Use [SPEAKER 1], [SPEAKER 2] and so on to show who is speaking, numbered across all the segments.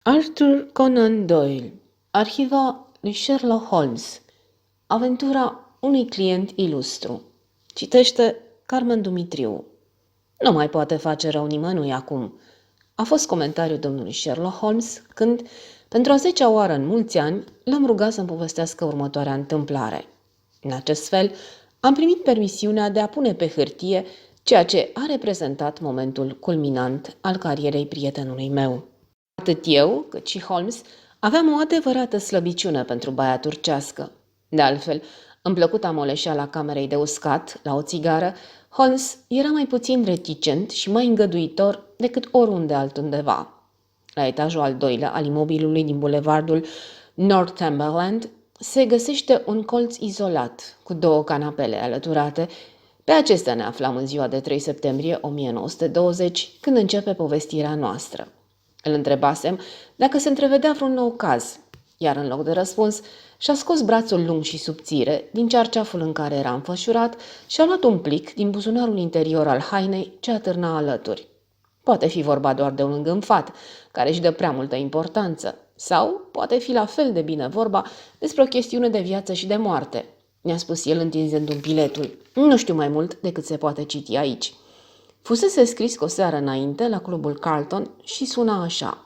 [SPEAKER 1] Arthur Conan Doyle, Arhiva lui Sherlock Holmes, Aventura unui client ilustru. Citește Carmen Dumitriu. Nu mai poate face rău nimănui acum. A fost comentariul domnului Sherlock Holmes când, pentru a 10-a oară în mulți ani, l-am rugat să-mi povestească următoarea întâmplare. În acest fel, am primit permisiunea de a pune pe hârtie ceea ce a reprezentat momentul culminant al carierei prietenului meu. Atât eu, cât și Holmes, aveam o adevărată slăbiciune pentru baia turcească. De altfel, în plăcuta moleșeala camerei de uscat, la o țigară, Holmes era mai puțin reticent și mai îngăduitor decât oriunde altundeva. La etajul al doilea al imobilului din bulevardul Northumberland se găsește un colț izolat, cu două canapele alăturate. Pe acestea ne aflam în ziua de 3 septembrie 1920, când începe povestirea noastră. Îl întrebasem dacă se întrevedea vreun nou caz, iar în loc de răspuns, și-a scos brațul lung și subțire din cearceaful în care era înfășurat și a luat un plic din buzunarul interior al hainei ce atârna alături. Poate fi vorba doar de un îngânfat, care își dă prea multă importanță, sau poate fi la fel de bine vorba despre o chestiune de viață și de moarte, ne-a spus el întinzând un biletul. Nu știu mai mult decât se poate citi aici. Fusese scris cu o seară înainte la clubul Carlton și suna așa: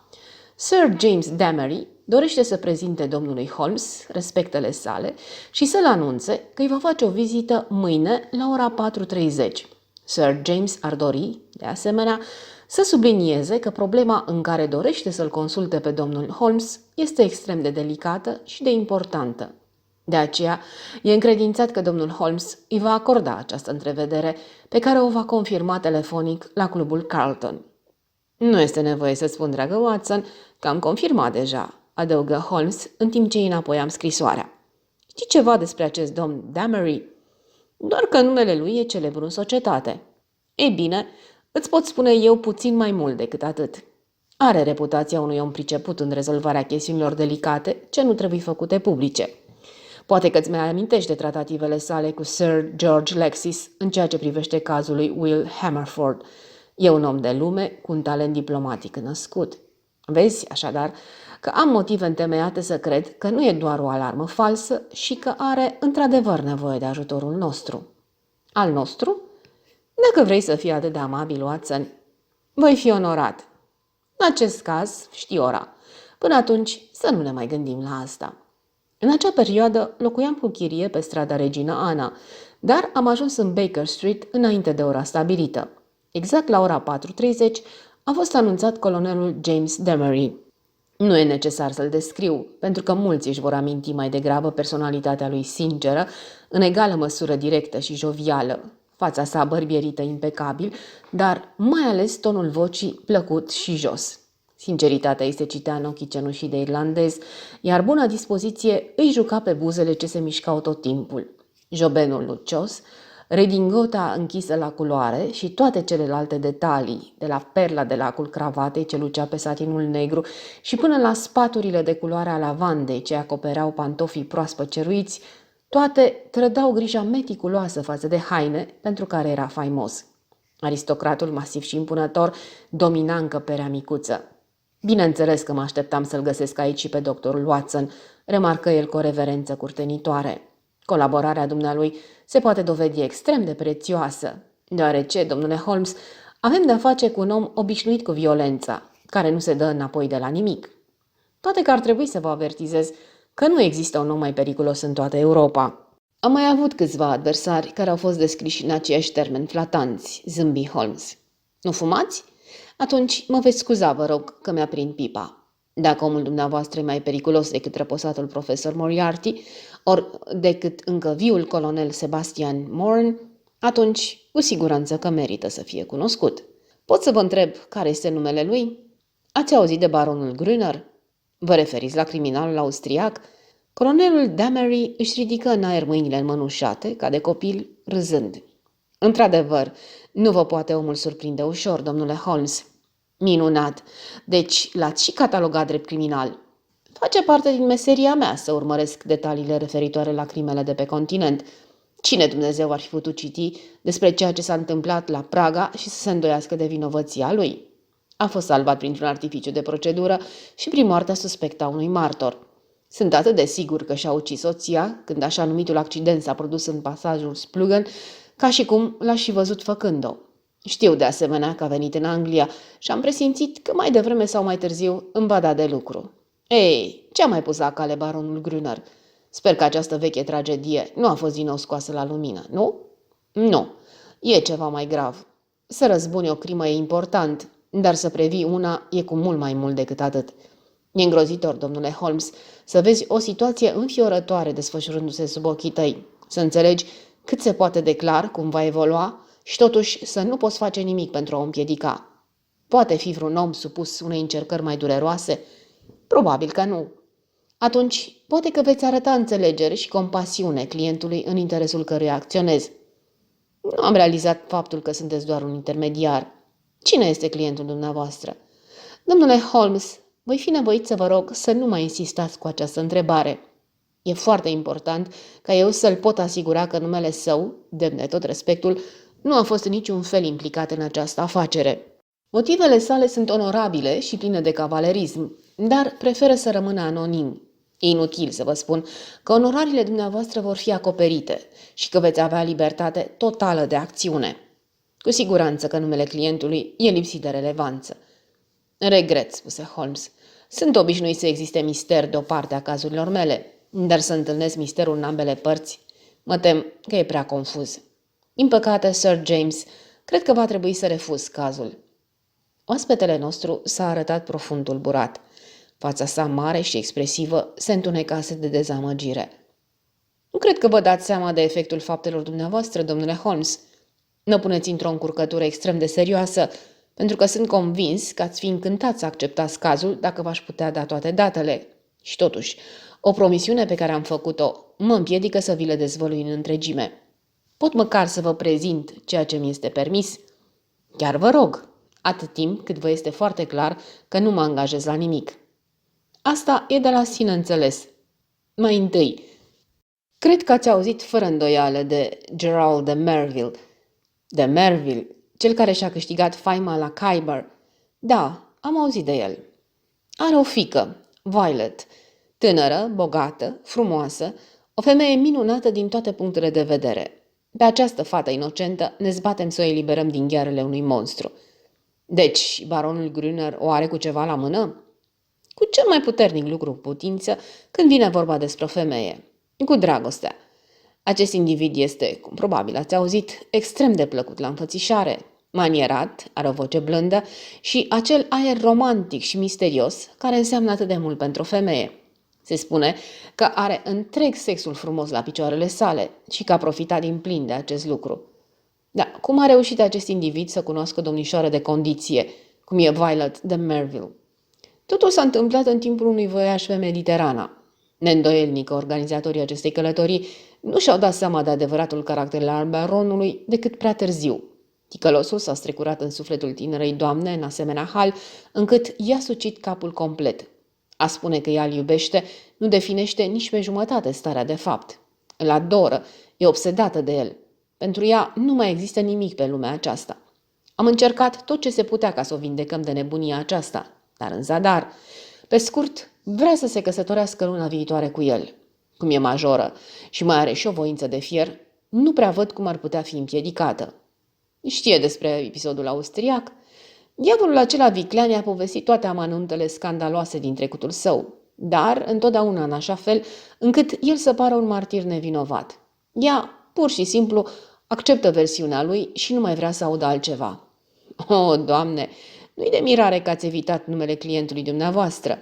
[SPEAKER 1] Sir James Damery dorește să prezinte domnului Holmes respectele sale și să-l anunțe că îi va face o vizită mâine la ora 4:30. Sir James ar dori, de asemenea, să sublinieze că problema în care dorește să-l consulte pe domnul Holmes este extrem de delicată și de importantă. De aceea, e încredințat că domnul Holmes îi va acorda această întrevedere, pe care o va confirma telefonic la clubul Carlton. Nu este nevoie să spun, dragă Watson, că am confirmat deja, adăugă Holmes în timp ce îi înapoiam scrisoarea. Știi ceva despre acest domn Damery? Doar că numele lui e celebru în societate. Ei bine, îți pot spune eu puțin mai mult decât atât. Are reputația unui om priceput în rezolvarea chestiunilor delicate ce nu trebuie făcute publice. Poate că îți mai amintești de tratativele sale cu Sir George Lexis în ceea ce privește cazul lui Will Hammerford. E un om de lume cu un talent diplomatic născut. Vezi, așadar, că am motive întemeiate să cred că nu e doar o alarmă falsă și că are într-adevăr nevoie de ajutorul nostru. Al nostru? Dacă vrei să fii atât de amabil, Watson, voi fi onorat. În acest caz, știi ora. Până atunci, să nu ne mai gândim la asta. În acea perioadă locuiam cu chirie pe strada Regina Ana, dar am ajuns în Baker Street înainte de ora stabilită. Exact la ora 4:30 a fost anunțat colonelul James Damery. Nu e necesar să-l descriu, pentru că mulți își vor aminti mai degrabă personalitatea lui sinceră, în egală măsură directă și jovială, fața sa bărbierită impecabil, dar mai ales tonul vocii plăcut și jos. Sinceritatea îi se citea în ochii cenușii de irlandez, iar buna dispoziție îi juca pe buzele ce se mișcau tot timpul. Jobenul lucios, redingota închisă la culoare și toate celelalte detalii, de la perla de lacul cravatei ce lucea pe satinul negru și până la spaturile de culoare a lavandei ce acopereau pantofii proaspăt ceruiți, toate trădau grija meticuloasă față de haine pentru care era faimos. Aristocratul masiv și impunător domina încăperea micuță. Bineînțeles că mă așteptam să-l găsesc aici și pe doctorul Watson, remarcă el cu o reverență curtenitoare. Colaborarea dumnealui se poate dovedi extrem de prețioasă, deoarece, domnule Holmes, avem de-a face cu un om obișnuit cu violența, care nu se dă înapoi de la nimic. Toate că ar trebui să vă avertizez că nu există un om mai periculos în toată Europa. Am mai avut câțiva adversari care au fost descriși în aceiași termeni flatanți, zâmbi Holmes. Nu fumați? Atunci mă veți scuza, vă rog, că mi-aprind pipa. Dacă omul dumneavoastră e mai periculos decât răposatul profesor Moriarty, ori decât încă viul colonel Sebastian Morn, atunci cu siguranță că merită să fie cunoscut. Pot să vă întreb care este numele lui? Ați auzit de baronul Grüner? Vă referiți la criminalul austriac? Colonelul Damery își ridică în aer mâinile înmănușate, ca de copil, râzând. Într-adevăr, nu vă poate omul surprinde ușor, domnule Holmes. Minunat! Deci l-ați și catalogat drept criminal. Face parte din meseria mea să urmăresc detaliile referitoare la crimele de pe continent. Cine Dumnezeu ar fi putut citi despre ceea ce s-a întâmplat la Praga și să se îndoiască de vinovăția lui? A fost salvat printr-un artificiu de procedură și prin moartea suspectă a unui martor. Sunt atât de sigur că și-a ucis soția, când așa numitul accident s-a produs în pasajul Splugen, ca și cum l-a și văzut făcând-o. Știu de asemenea că a venit în Anglia și am presimțit că mai devreme sau mai târziu îmi va da de lucru. Ei, ce-a mai pus la cale baronul Grüner? Sper că această veche tragedie nu a fost din nou scoasă la lumină, nu? Nu. E ceva mai grav. Să răzbuni o crimă e important, dar să previi una e cu mult mai mult decât atât. E îngrozitor, domnule Holmes, să vezi o situație înfiorătoare desfășurându-se sub ochii tăi, să înțelegi cât se poate de clar cum va evolua și totuși să nu poți face nimic pentru a o împiedica. Poate fi vreun om supus unei încercări mai dureroase? Probabil că nu. Atunci, poate că veți arăta înțelegere și compasiune clientului în interesul căruia acționezi. Nu am realizat faptul că sunteți doar un intermediar. Cine este clientul dumneavoastră? Domnule Holmes, voi fi nevoit să vă rog să nu mai insistați cu această întrebare. E foarte important ca eu să-l pot asigura că numele său, demn de tot respectul, nu a fost în niciun fel implicat în această afacere. Motivele sale sunt onorabile și pline de cavalerism, dar preferă să rămână anonim. E inutil să vă spun că onorariile dumneavoastră vor fi acoperite și că veți avea libertate totală de acțiune. Cu siguranță că numele clientului e lipsit de relevanță. Regret, spuse Holmes. Sunt obișnuit să existe mister de o parte a cazurilor mele, dar să întâlnesc misterul în ambele părți, mă tem că e prea confuz. Din păcate, Sir James, cred că va trebui să refuz cazul. Oaspetele nostru s-a arătat profund tulburat. Fața sa mare și expresivă se întunecase de dezamăgire. Nu cred că vă dați seama de efectul faptelor dumneavoastră, domnule Holmes. Nu puneți într-o încurcătură extrem de serioasă, pentru că sunt convins că ați fi încântat să acceptați cazul dacă v-aș putea da toate datele. Și totuși, o promisiune pe care am făcut-o mă împiedică să vi le dezvălui în întregime. Pot măcar să vă prezint ceea ce mi este permis? Chiar vă rog, atât timp cât vă este foarte clar că nu mă angajez la nimic. Asta e de la sine înțeles. Mai întâi, cred că ați auzit fără îndoială de Gerald de Merville. De Merville, cel care și-a câștigat faima la Khyber. Da, am auzit de el. Are o fiică, Violet, tânără, bogată, frumoasă, o femeie minunată din toate punctele de vedere. Pe această fată inocentă ne zbatem să o eliberăm din ghearele unui monstru. Deci, baronul Grüner o are cu ceva la mână? Cu cel mai puternic lucru cu putință când vine vorba despre o femeie. Cu dragostea. Acest individ este, cum probabil ați auzit, extrem de plăcut la înfățișare, manierat, are o voce blândă și acel aer romantic și misterios care înseamnă atât de mult pentru o femeie. Se spune că are întreg sexul frumos la picioarele sale și că a profitat din plin de acest lucru. Dar cum a reușit acest individ să cunoască o domnișoară de condiție, cum e Violet de Merville? Totul s-a întâmplat în timpul unui voiaj pe Mediterana. Neîndoielnic că organizatorii acestei călătorii nu și-au dat seama de adevăratul caracter al baronului decât prea târziu. Ticălosul s-a strecurat în sufletul tinerei doamne în asemenea hal, încât i-a sucit capul complet. A spune că ea îl iubește nu definește nici pe jumătate starea de fapt. Îl adoră, e obsedată de el. Pentru ea nu mai există nimic pe lumea aceasta. Am încercat tot ce se putea ca să o vindecăm de nebunia aceasta, dar în zadar. Pe scurt, vrea să se căsătorească luna viitoare cu el. Cum e majoră și mai are și o voință de fier, nu prea văd cum ar putea fi împiedicată. Știe despre episodul austriac. Diavolul acela viclean i-a povestit toate amănuntele scandaloase din trecutul său, dar întotdeauna în așa fel încât el să pară un martir nevinovat. Ea, pur și simplu, acceptă versiunea lui și nu mai vrea să audă altceva. O, Doamne, nu-i de mirare că ați evitat numele clientului dumneavoastră.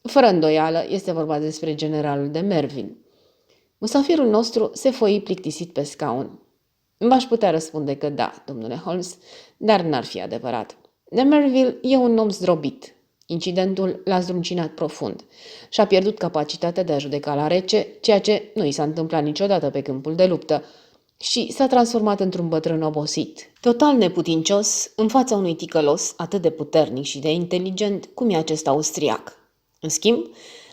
[SPEAKER 1] Fără îndoială, este vorba despre generalul de Merville. Musafirul nostru se foi plictisit pe scaun. V-aș putea răspunde că da, domnule Holmes, dar n-ar fi adevărat. De Merville e un om zdrobit. Incidentul l-a zdruncinat profund și a pierdut capacitatea de a judeca la rece, ceea ce nu i s-a întâmplat niciodată pe câmpul de luptă, și s-a transformat într-un bătrân obosit, total neputincios în fața unui ticălos atât de puternic și de inteligent cum e acest austriac. În schimb,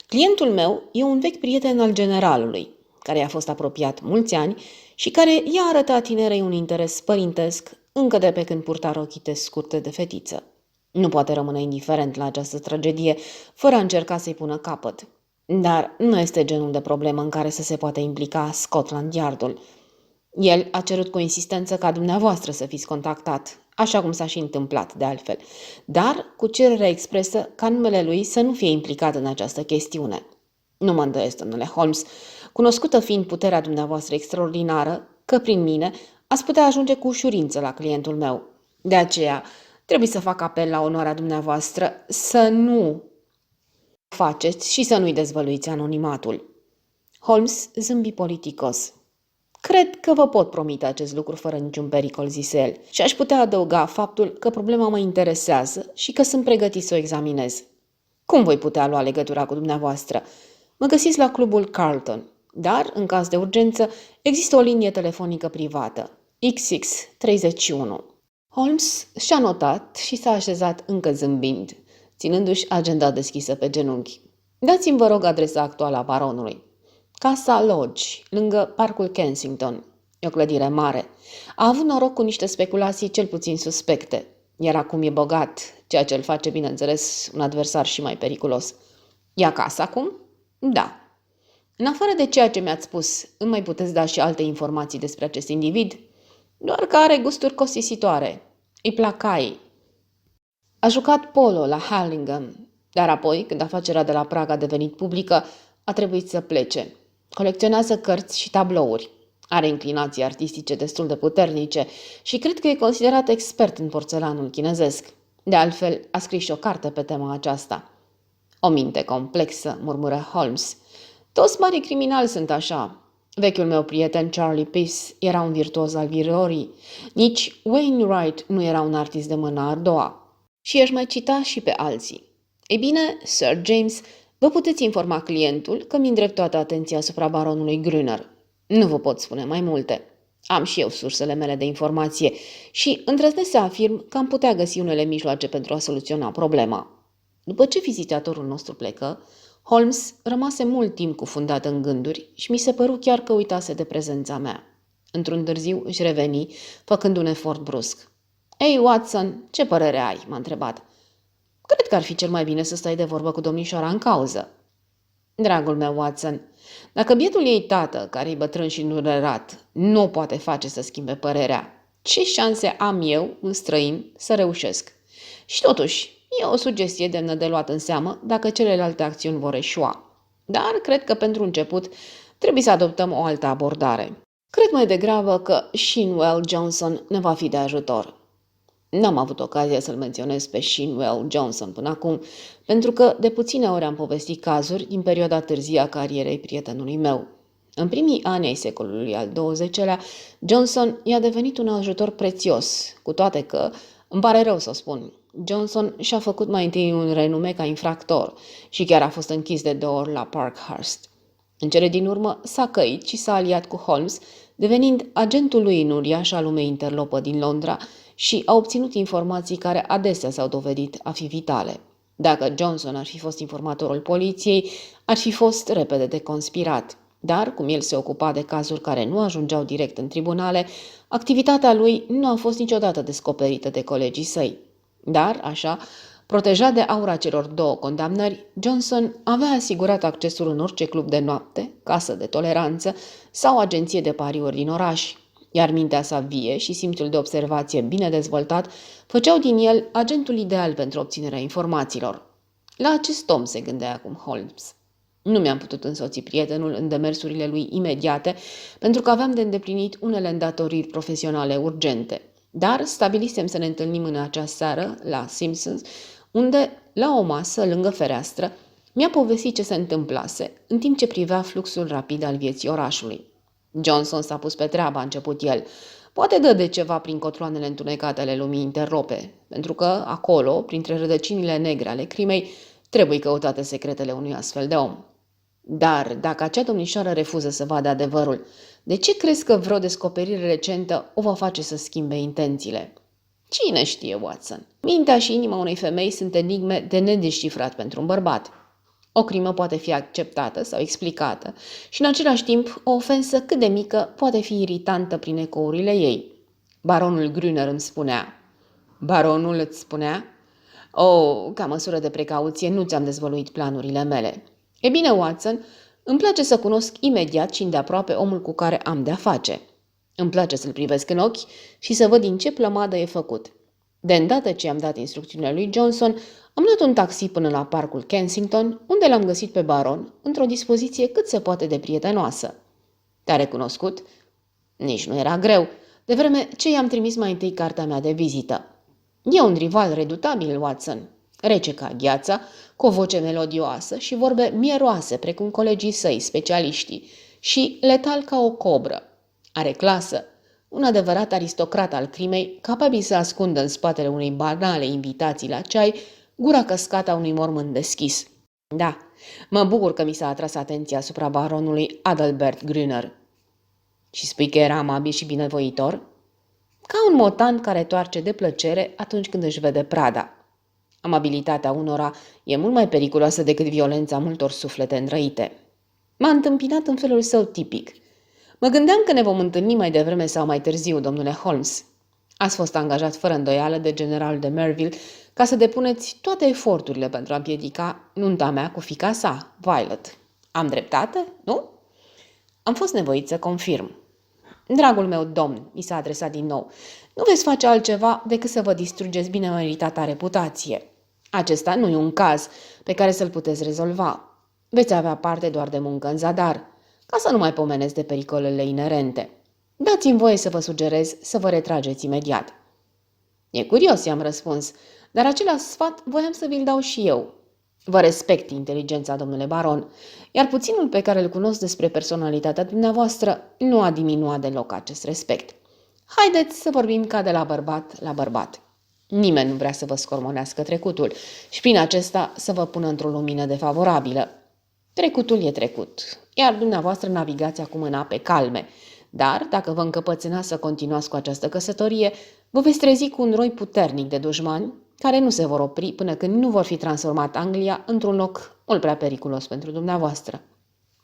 [SPEAKER 1] clientul meu e un vechi prieten al generalului, care i-a fost apropiat mulți ani și care i-a arătat tinerei un interes părintesc încă de pe când purta rochite scurte de fetiță. Nu poate rămâne indiferent la această tragedie, fără a încerca să-i pună capăt. Dar nu este genul de problemă în care să se poate implica Scotland Yardul. El a cerut cu insistență ca dumneavoastră să fiți contactat, așa cum s-a și întâmplat de altfel, dar cu cererea expresă ca numele lui să nu fie implicat în această chestiune. Nu mă îndoiesc, domnule Holmes, cunoscută fiind puterea dumneavoastră extraordinară, că prin mine ați putea ajunge cu ușurință la clientul meu. De aceea, trebuie să fac apel la onoarea dumneavoastră să nu faceți și să nu-i dezvăluiți anonimatul. Holmes zâmbi politicos. Cred că vă pot promite acest lucru fără niciun pericol, zise el, și aș putea adăuga faptul că problema mă interesează și că sunt pregătit să o examinez. Cum voi putea lua legătura cu dumneavoastră? Mă găsiți la clubul Carlton, dar, în caz de urgență, există o linie telefonică privată, XX31. Holmes și-a notat și s-a așezat încă zâmbind, ținându-și agenda deschisă pe genunchi. Dați-mi, vă rog, adresa actuală a baronului. Casa Lodge, lângă parcul Kensington. E o clădire mare. A avut noroc cu niște speculații cel puțin suspecte, iar acum e bogat, ceea ce îl face, bineînțeles, un adversar și mai periculos. E acasă acum? Da. În afară de ceea ce mi-ați spus, îmi mai puteți da și alte informații despre acest individ? Doar că are gusturi costisitoare. Îi plac caii. A jucat polo la Hurlingham, dar apoi, când afacerea de la Praga a devenit publică, a trebuit să plece. Colecționează cărți și tablouri. Are inclinații artistice destul de puternice și cred că e considerat expert în porțelanul chinezesc. De altfel, a scris și o carte pe tema aceasta. O minte complexă, murmură Holmes. Toți marii criminali sunt așa. Vechiul meu prieten Charlie Peace era un virtuos al virorii. Nici Wainwright nu era un artist de mâna a doua. Și aș mai cita și pe alții. Ei bine, Sir James, vă puteți informa clientul că mi îndrept toată atenția asupra baronului Grüner. Nu vă pot spune mai multe. Am și eu sursele mele de informație și îndrăznesc să afirm că am putea găsi unele mijloace pentru a soluționa problema. După ce vizitatorul nostru plecă, Holmes rămase mult timp cufundat în gânduri și mi se păru chiar că uitase de prezența mea. Într-un târziu își reveni, făcând un efort brusc. Ei, Watson, ce părere ai?" m-a întrebat. Cred că ar fi cel mai bine să stai de vorbă cu domnișoara în cauză." Dragul meu, Watson, dacă bietul ei tată, care e bătrân și îndurerat, nu o poate face să schimbe părerea, ce șanse am eu, un străin, să reușesc? Și totuși, e o sugestie demnă de luat în seamă dacă celelalte acțiuni vor eșua. Dar cred că pentru început trebuie să adoptăm o altă abordare. Cred mai degrabă că Shinwell Johnson ne va fi de ajutor. N-am avut ocazia să-l menționez pe Shinwell Johnson până acum, pentru că de puține ori am povestit cazuri din perioada târzie a carierei prietenului meu. În primii ani ai secolului al XX-lea, Johnson i-a devenit un ajutor prețios, cu toate că, îmi pare rău să o spun, Johnson și-a făcut mai întâi un renume ca infractor și chiar a fost închis de 2 ori la Parkhurst. În cele din urmă s-a căit și s-a aliat cu Holmes, devenind agentul lui în uriașa lume interlopă din Londra și a obținut informații care adesea s-au dovedit a fi vitale. Dacă Johnson ar fi fost informatorul poliției, ar fi fost repede de conspirat. Dar, cum el se ocupa de cazuri care nu ajungeau direct în tribunale, activitatea lui nu a fost niciodată descoperită de colegii săi. Dar, așa, protejat de aura celor 2 condamnări, Johnson avea asigurat accesul în orice club de noapte, casă de toleranță sau agenție de pariuri din oraș, iar mintea sa vie și simțul de observație bine dezvoltat făceau din el agentul ideal pentru obținerea informațiilor. La acest om se gândea acum Holmes. Nu mi-am putut însoți prietenul în demersurile lui imediate, pentru că aveam de îndeplinit unele îndatoriri profesionale urgente. Dar stabilisem să ne întâlnim în acea seară la Simpsons, unde, la o masă lângă fereastră, mi-a povestit ce se întâmplase, în timp ce privea fluxul rapid al vieții orașului. Johnson s-a pus pe treabă, a început el. Poate dă de ceva prin cotloanele întunecate ale lumii interlope, pentru că acolo, printre rădăcinile negre ale crimei, trebuie căutate secretele unui astfel de om. Dar dacă acea domnișoară refuză să vadă adevărul, de ce crezi că vreo descoperire recentă o va face să schimbe intențiile? Cine știe, Watson? Mintea și inima unei femei sunt enigme de nedescifrat pentru un bărbat. O crimă poate fi acceptată sau explicată și, în același timp, o ofensă cât de mică poate fi iritantă prin ecourile ei. Baronul Grüner îmi spunea. Baronul îți spunea? Oh, ca măsură de precauție, nu ți-am dezvăluit planurile mele. E bine, Watson, îmi place să cunosc imediat și îndeaproape omul cu care am de-a face. Îmi place să-l privesc în ochi și să văd din ce plămadă e făcut. De îndată ce am dat instrucțiunile lui Johnson, am luat un taxi până la parcul Kensington, unde l-am găsit pe baron, într-o dispoziție cât se poate de prietenoasă. Te-a recunoscut? Nici nu era greu, de vreme ce i-am trimis mai întâi cartea mea de vizită. E un rival redutabil, Watson, rece ca gheața, cu o voce melodioasă și vorbe mieroase, precum colegii săi, specialiștii, și letal ca o cobră. Are clasă, un adevărat aristocrat al crimei, capabil să ascundă în spatele unei banale invitații la ceai gura căscată a unui mormânt deschis. Da, mă bucur că mi s-a atras atenția asupra baronului Adalbert Grüner. Și spui că era amabil și binevoitor? Ca un motan care toarce de plăcere atunci când își vede prada. Amabilitatea unora e mult mai periculoasă decât violența multor suflete înrăite. M-a întâmpinat în felul său tipic. Mă gândeam că ne vom întâlni mai devreme sau mai târziu, domnule Holmes. Ați fost angajat fără îndoială de general de Merville ca să depuneți toate eforturile pentru a împiedica nunta mea cu fiica sa, Violet. Am dreptate, nu? Am fost nevoit să confirm. Dragul meu domn, mi s-a adresat din nou, nu veți face altceva decât să vă distrugeți bine meritata reputație. Acesta nu e un caz pe care să-l puteți rezolva. Veți avea parte doar de muncă în zadar, ca să nu mai pomenesc de pericolele inerente. Dați-mi voie să vă sugerez să vă retrageți imediat. E curios, i-am răspuns, dar același sfat voiam să vi-l dau și eu. Vă respect inteligența, domnule baron, iar puținul pe care îl cunosc despre personalitatea dumneavoastră nu a diminuat deloc acest respect. Haideți să vorbim ca de la bărbat la bărbat. Nimeni nu vrea să vă scormonească trecutul și prin acesta să vă pună într-o lumină defavorabilă. Trecutul e trecut, iar dumneavoastră navigați acum în ape calme. Dar, dacă vă încăpățânați să continuați cu această căsătorie, vă veți trezi cu un roi puternic de dușmani, care nu se vor opri până când nu vor fi transformat Anglia într-un loc mult prea periculos pentru dumneavoastră.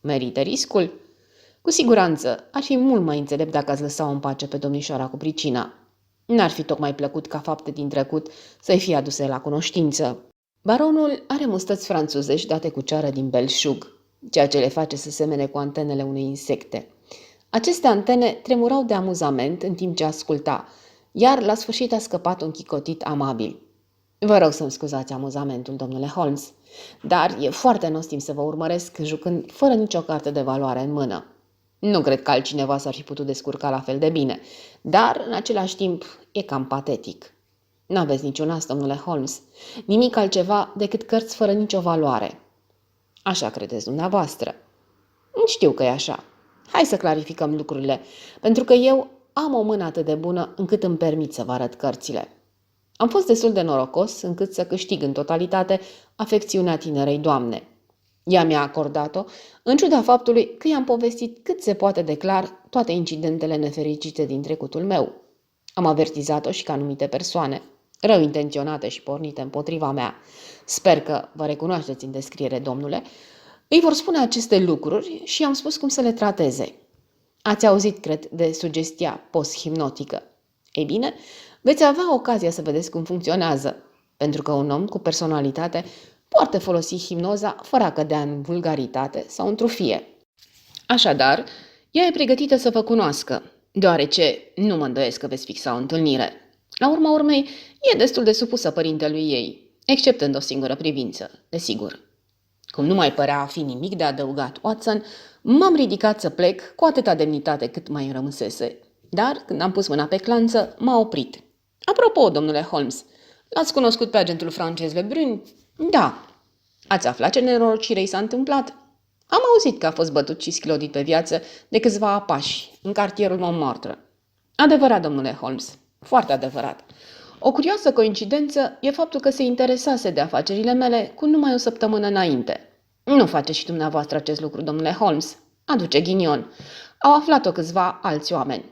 [SPEAKER 1] Merită riscul? Cu siguranță, ar fi mult mai înțelept dacă ați lăsa-o în pace pe domnișoara cu pricina. N-ar fi tocmai plăcut ca fapte din trecut să-i fie aduse la cunoștință. Baronul are mustăți franțuzești date cu ceară din belșug, ceea ce le face să semene cu antenele unei insecte. Aceste antene tremurau de amuzament în timp ce asculta, iar la sfârșit a scăpat un chicotit amabil. Vă rog să-mi scuzați amuzamentul, domnule Holmes, dar e foarte nostim să vă urmăresc jucând fără nicio carte de valoare în mână. Nu cred că altcineva s-ar fi putut descurca la fel de bine, dar, în același timp, e cam patetic. N-aveți niciun as, domnule Holmes, nimic altceva decât cărți fără nicio valoare. Așa credeți dumneavoastră. Știu că e așa. Hai să clarificăm lucrurile, pentru că eu am o mână atât de bună încât îmi permit să vă arăt cărțile. Am fost destul de norocos încât să câștig în totalitate afecțiunea tinerei doamne. Ea mi-a acordat-o, în ciuda faptului că i-am povestit cât se poate de clar toate incidentele nefericite din trecutul meu. Am avertizat-o și ca anumite persoane, rău intenționate și pornite împotriva mea. Sper că vă recunoașteți în descriere, domnule. Îi vor spune aceste lucruri și am spus cum să le trateze. Ați auzit, cred, de sugestia post-hipnotică. Ei bine, veți avea ocazia să vedeți cum funcționează, pentru că un om cu personalitate poate folosi hipnoza fără a cădea în vulgaritate sau în trufie. Așadar, ea e pregătită să vă cunoască, deoarece nu mă îndoiesc că veți fixa o întâlnire. La urma urmei, e destul de supusă părintelui ei, exceptând o singură privință, desigur. Cum nu mai părea a fi nimic de adăugat Watson, m-am ridicat să plec cu atâta demnitate cât mai îmi rămâsese. Dar, când am pus mâna pe clanță, m-a oprit. Apropo, domnule Holmes, l-ați cunoscut pe agentul francez Lebrun? Da. Ați aflat ce nenorocire i s-a întâmplat? Am auzit că a fost bătut și sclodit pe viață de câțiva apași în cartierul Montmartre. Adevărat, domnule Holmes, foarte adevărat. O curioasă coincidență e faptul că se interesase de afacerile mele cu numai o săptămână înainte. Nu face și dumneavoastră acest lucru, domnule Holmes. Aduce ghinion. Au aflat-o câțiva alți oameni.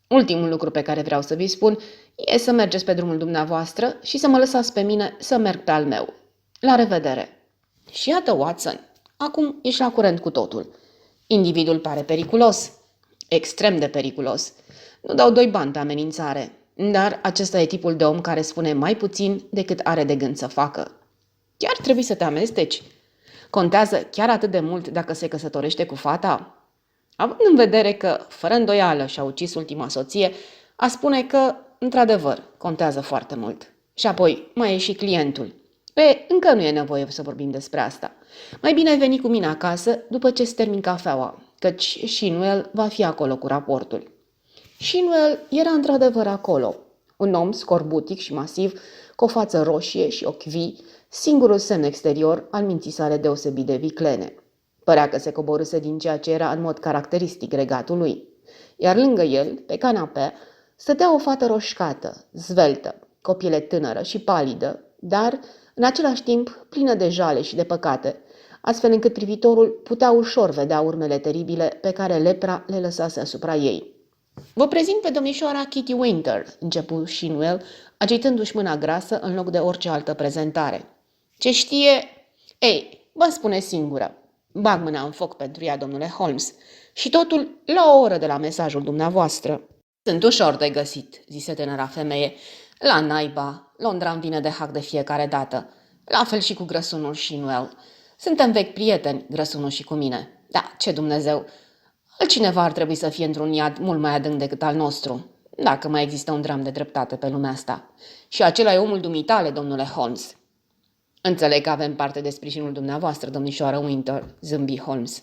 [SPEAKER 1] Ultimul lucru pe care vreau să vi spun e să mergeți pe drumul dumneavoastră și să mă lăsați pe mine să merg pe al meu. La revedere! Și iată, Watson, acum ești la curent cu totul. Individul pare periculos. Extrem de periculos. Nu dau doi bani pe amenințare. dar acesta e tipul de om care spune mai puțin decât are de gând să facă. Chiar trebuie să te amesteci. Contează chiar atât de mult dacă se căsătorește cu fata? Având în vedere că, fără îndoială, și-a ucis ultima soție, a spune că, într-adevăr, contează foarte mult. Și apoi mai e și clientul. Încă nu e nevoie să vorbim despre asta. Mai bine ai veni cu mine acasă după ce îți termin cafeaua, căci Shinwell va fi acolo cu raportul. Shinwell era într-adevăr acolo. Un om scorbutic și masiv, cu o față roșie și ochi vii, singurul semn exterior al minții sale deosebit de viclene. Părea că se coborâse din ceea ce era în mod caracteristic regatul lui. Iar lângă el, pe canapea, stătea o fată roșcată, zveltă, cu o piele tânără și palidă, dar, în același timp, plină de jale și de păcate, astfel încât privitorul putea ușor vedea urmele teribile pe care lepra le lăsase asupra ei. Vă prezint pe domnișoara Kitty Winter, începu Shinwell, agitându-și mâna grasă în loc de orice altă prezentare. Ce știe... vă spune singură. Bag mâna în foc pentru ea, domnule Holmes. Și totul la o oră de la mesajul dumneavoastră. Sunt ușor de găsit, zise tânăra femeie. La naiba, Londra îmi vine de hac de fiecare dată. La fel și cu grăsunul Shinwell. Suntem vechi prieteni, grăsunul și cu mine. Da, ce Dumnezeu! Altcineva ar trebui să fie într-un iad mult mai adânc decât al nostru, dacă mai există un dram de dreptate pe lumea asta. Și acela e omul dumitale, domnule Holmes. Înțeleg că avem parte de sprijinul dumneavoastră, domnișoară Winter, zâmbi Holmes.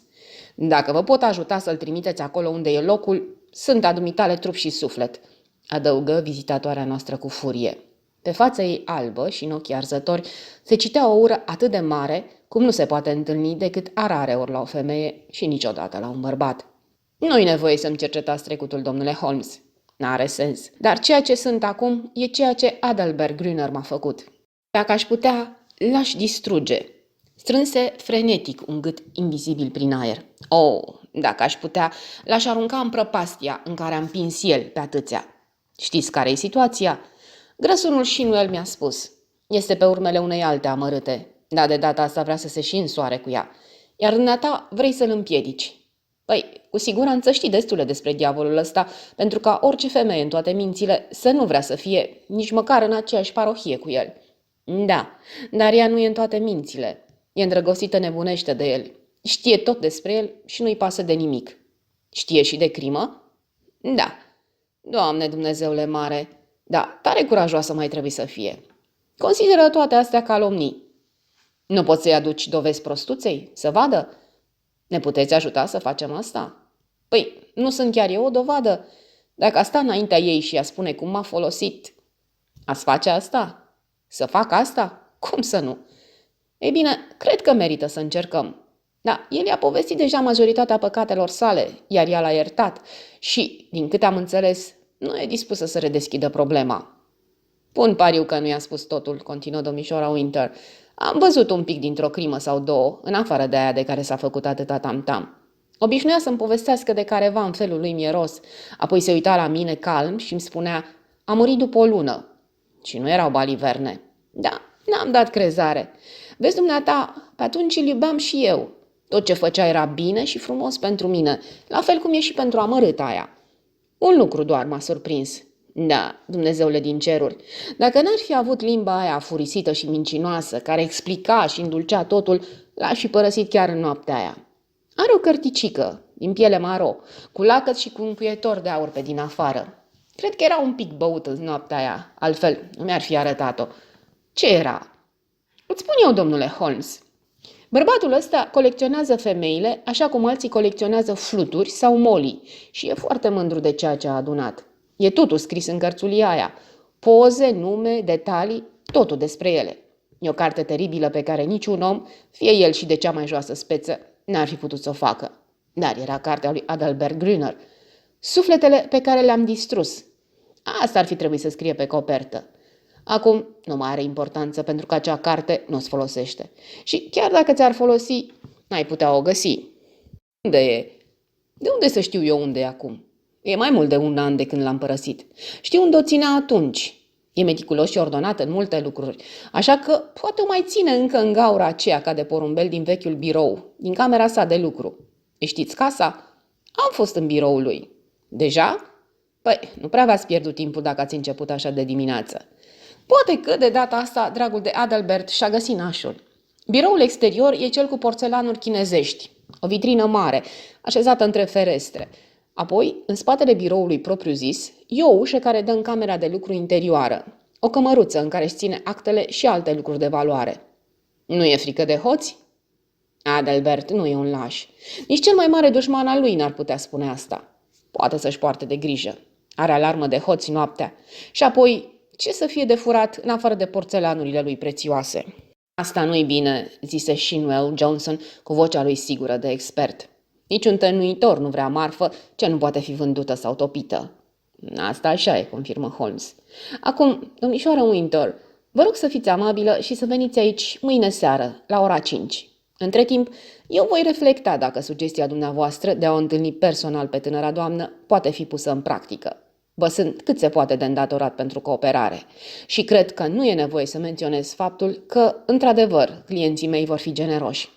[SPEAKER 1] Dacă vă pot ajuta să-l trimiteți acolo unde e locul, sunt a dumitale trup și suflet, adăugă vizitatoarea noastră cu furie. Pe fața ei albă și în ochii arzători se citea o ură atât de mare cum nu se poate întâlni decât arareori la o femeie și niciodată la un bărbat. Nu-i nevoie să-mi cercetați trecutul, domnule Holmes. N-are sens. Dar ceea ce sunt acum e ceea ce Adalbert Grüner m-a făcut. Dacă aș putea, l-aș distruge. Strânse frenetic un gât invizibil prin aer. Dacă aș putea, l-aș arunca în prăpastia în care a împins el pe atâția. Știți care e situația? Grăsunul Shinwell mi-a spus. Este pe urmele unei alte amărâte, dar de data asta vrea să se și însoare cu ea. Iar dumneata vrei să-l împiedici. Păi, cu siguranță știi destule despre diavolul ăsta, pentru ca orice femeie în toate mințile să nu vrea să fie nici măcar în aceeași parohie cu el. Da, dar ea nu e în toate mințile. E îndrăgostită nebunește de el. Știe tot despre el și nu-i pasă de nimic. Știe și de crimă? Da. Doamne Dumnezeule mare! Da, tare curajoasă mai trebuie să fie. Consideră toate astea calomnii. Nu poți să-i aduci dovezi prostuței? Să vadă? Ne puteți ajuta să facem asta? Păi, nu sunt chiar eu o dovadă? Dacă a sta înaintea ei și a spune cum m-a folosit, ați face asta? Să fac asta? Cum să nu? Ei bine, cred că merită să încercăm. Da, el i-a povestit deja majoritatea păcatelor sale, iar ea l-a iertat și, din câte am înțeles, nu e dispusă să redeschidă problema. Pun pariu că nu i-a spus totul, continuă domnișoara Winter. Am văzut un pic dintr-o crimă sau două, în afară de aia de care s-a făcut atâta tam-tam. Obișnuia să-mi povestească de careva în felul lui mieros, apoi se uita la mine calm și îmi spunea, a murit după o lună. Și nu erau baliverne. Da, n-am dat crezare. Vezi, dumneata, pe atunci îl iubeam și eu. Tot ce făcea era bine și frumos pentru mine, la fel cum e și pentru amărâta aia. Un lucru doar m-a surprins. Da, Dumnezeule din ceruri, dacă n-ar fi avut limba aia furisită și mincinoasă, care explica și îndulcea totul, l-aș fi părăsit chiar în noaptea aia. Are o cărticică, din piele maro, cu lacăt și cu un puietor de aur pe din afară. Cred că era un pic băut în noaptea aia, altfel nu mi-ar fi arătat-o. Ce era? Îți spun eu, domnule Holmes. Bărbatul ăsta colecționează femeile așa cum alții colecționează fluturi sau molii și e foarte mândru de ceea ce a adunat. E totul scris în cărțulia aia. Poze, nume, detalii, totul despre ele. E o carte teribilă pe care niciun om, fie el și de cea mai joasă speță, n-ar fi putut să o facă. Dar era cartea lui Adalbert Grüner. Sufletele pe care le-am distrus. Asta ar fi trebuit să scrie pe copertă. Acum nu mai are importanță pentru că acea carte nu-ți folosește. Și chiar dacă ți-ar folosi, n-ai putea o găsi. Unde e? De unde să știu eu unde e acum? E mai mult de un an de când l-am părăsit. Știu unde o ținea atunci. E meticulos și ordonat în multe lucruri, așa că poate o mai ține încă în gaura aceea ca de porumbel din vechiul birou, din camera sa de lucru. Știți casa? Am fost în biroul lui. Deja? Păi, nu prea v-ați pierdut timpul dacă ați început așa de dimineață. Poate că de data asta dragul de Adalbert și-a găsit nașul. Biroul exterior e cel cu porțelanuri chinezești, o vitrină mare, așezată între ferestre. Apoi, în spatele biroului propriu-zis, e o ușă care dă în camera de lucru interioară, o cămăruță în care își ține actele și alte lucruri de valoare. Nu e frică de hoți? Adalbert nu e un laș. Nici cel mai mare dușman al lui n-ar putea spune asta. Poate să-și poarte de grijă. Are alarmă de hoți noaptea. Și apoi, ce să fie de furat în afară de porțelanurile lui prețioase? Asta nu-i bine, zise Shinwell Johnson cu vocea lui sigură de expert. Niciun tăinuitor nu vrea marfă ce nu poate fi vândută sau topită. Asta așa e, confirmă Holmes. Acum, domnișoară Winter, vă rog să fiți amabilă și să veniți aici mâine seară, la ora 5. Între timp, eu voi reflecta dacă sugestia dumneavoastră de a o întâlni personal pe tânăra doamnă poate fi pusă în practică. Vă sunt cât se poate de îndatorat pentru cooperare și cred că nu e nevoie să menționez faptul că, într-adevăr, clienții mei vor fi generoși.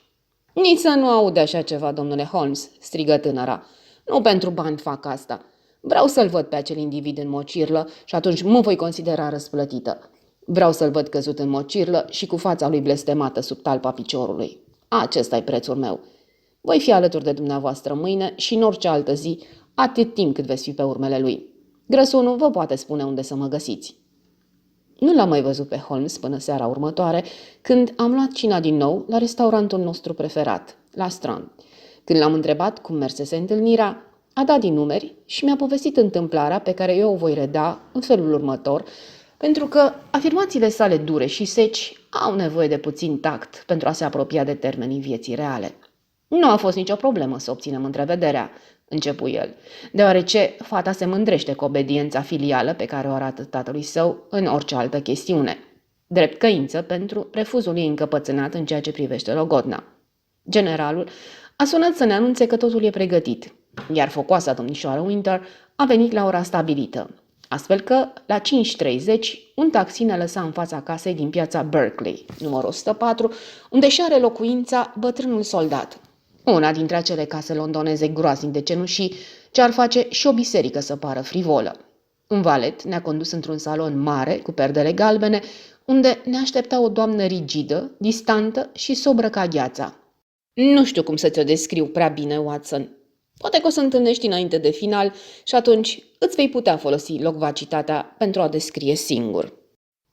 [SPEAKER 1] Nici să nu aud așa ceva, domnule Holmes, strigă tânăra. Nu pentru bani fac asta. Vreau să-l văd pe acel individ în mocirlă și atunci mă voi considera răsplătită. Vreau să-l văd căzut în mocirlă și cu fața lui blestemată sub talpa piciorului. Acesta-i prețul meu. Voi fi alături de dumneavoastră mâine și în orice altă zi, atât timp cât veți fi pe urmele lui. Grăsunul vă poate spune unde să mă găsiți. Nu l-am mai văzut pe Holmes până seara următoare, când am luat cina din nou la restaurantul nostru preferat, la Strand. Când l-am întrebat cum mersese întâlnirea, a dat din numeri și mi-a povestit întâmplarea pe care eu o voi reda în felul următor, pentru că afirmațiile sale dure și seci au nevoie de puțin tact pentru a se apropia de termenii vieții reale. Nu a fost nicio problemă să obținem întrevederea, începu el, deoarece fata se mândrește cu obediența filială pe care o arată tatălui său în orice altă chestiune, drept căință pentru refuzul ei încăpățânat în ceea ce privește logodna. Generalul a sunat să ne anunțe că totul e pregătit, iar focoasa domnișoară Winter a venit la ora stabilită, astfel că, la 5:30, un taxi ne lăsa în fața casei din piața Berkeley, numărul 104, unde și are locuința bătrânul soldat, una dintre acele case londoneze groaznic de cenușii, ce ar face și o biserică să pară frivolă. Un valet ne-a condus într-un salon mare, cu perdele galbene, unde ne aștepta o doamnă rigidă, distantă și sobră ca gheața. Nu știu cum să ți-o descriu prea bine, Watson. Poate că o să întâlnești înainte de final și atunci îți vei putea folosi locvacitatea pentru a descrie singur.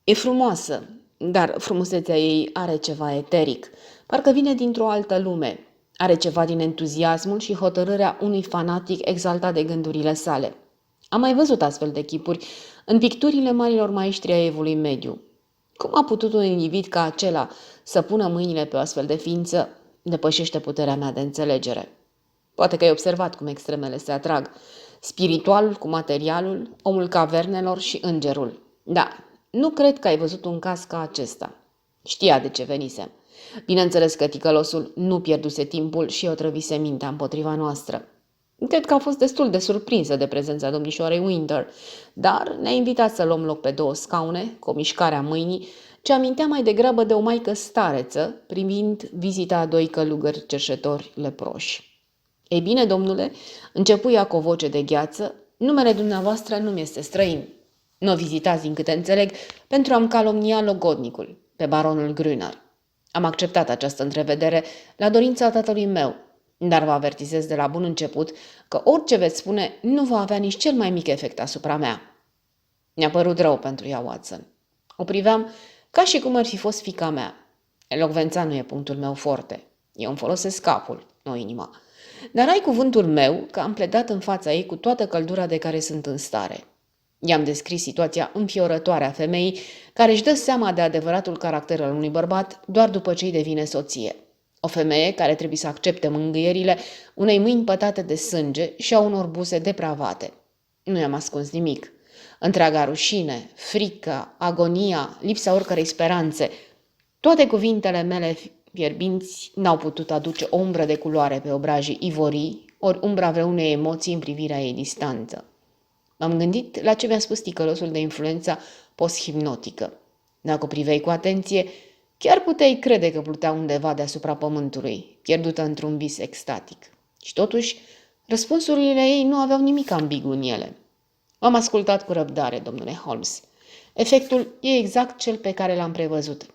[SPEAKER 1] E frumoasă, dar frumusețea ei are ceva eteric, parcă vine dintr-o altă lume. Are ceva din entuziasmul și hotărârea unui fanatic exaltat de gândurile sale. Am mai văzut astfel de chipuri în picturile marilor maestri ai Evului Mediu. Cum a putut un individ ca acela să pună mâinile pe o astfel de ființă, depășește puterea mea de înțelegere. Poate că ai observat cum extremele se atrag. Spiritualul cu materialul, omul cavernelor și îngerul. Da, nu cred că ai văzut un caz ca acesta. Știa de ce venisem. Bineînțeles că ticălosul nu pierduse timpul și o trăvise mintea împotriva noastră. Cred că a fost destul de surprinsă de prezența domnișoarei Winter, dar ne-a invitat să luăm loc pe 2 scaune, cu o mișcare a mâinii, ce amintea mai degrabă de o maică stareță, primind vizita a 2 călugări cerșetori leproși. Ei bine, domnule, începu ea cu o voce de gheață, numele dumneavoastră nu mi este străin. Nu o vizitați, din câte înțeleg, pentru a-mi calomnia logodnicul, pe baronul Grüner. Am acceptat această întrevedere la dorința tatălui meu, dar vă avertizez de la bun început că orice veți spune nu va avea nici cel mai mic efect asupra mea. Mi-a părut rău pentru ea, Watson. O priveam ca și cum ar fi fost fiica mea. Elocvența nu e punctul meu forte. Eu îmi folosesc capul, nu inima. Dar ai cuvântul meu că am pledat în fața ei cu toată căldura de care sunt în stare. I-am descris situația înfiorătoare a femeii care își dă seama de adevăratul caracter al unui bărbat doar după ce îi devine soție. O femeie care trebuie să accepte mângâierile unei mâini pătate de sânge și a unor buze depravate. Nu i-am ascuns nimic. Întreaga rușine, frica, agonia, lipsa oricărei speranțe, toate cuvintele mele fierbinți n-au putut aduce o umbră de culoare pe obrajii ivorii, ori umbra vreunei emoții în privirea ei distantă. M-am gândit la ce mi-a spus ticălosul de influența post-hipnotică. Dacă o priveai cu atenție, chiar puteai crede că plutea undeva deasupra pământului, pierdută într-un vis extatic. Și totuși, răspunsurile ei nu aveau nimic ambigu în ele. M-am ascultat cu răbdare, domnule Holmes. Efectul e exact cel pe care l-am prevăzut.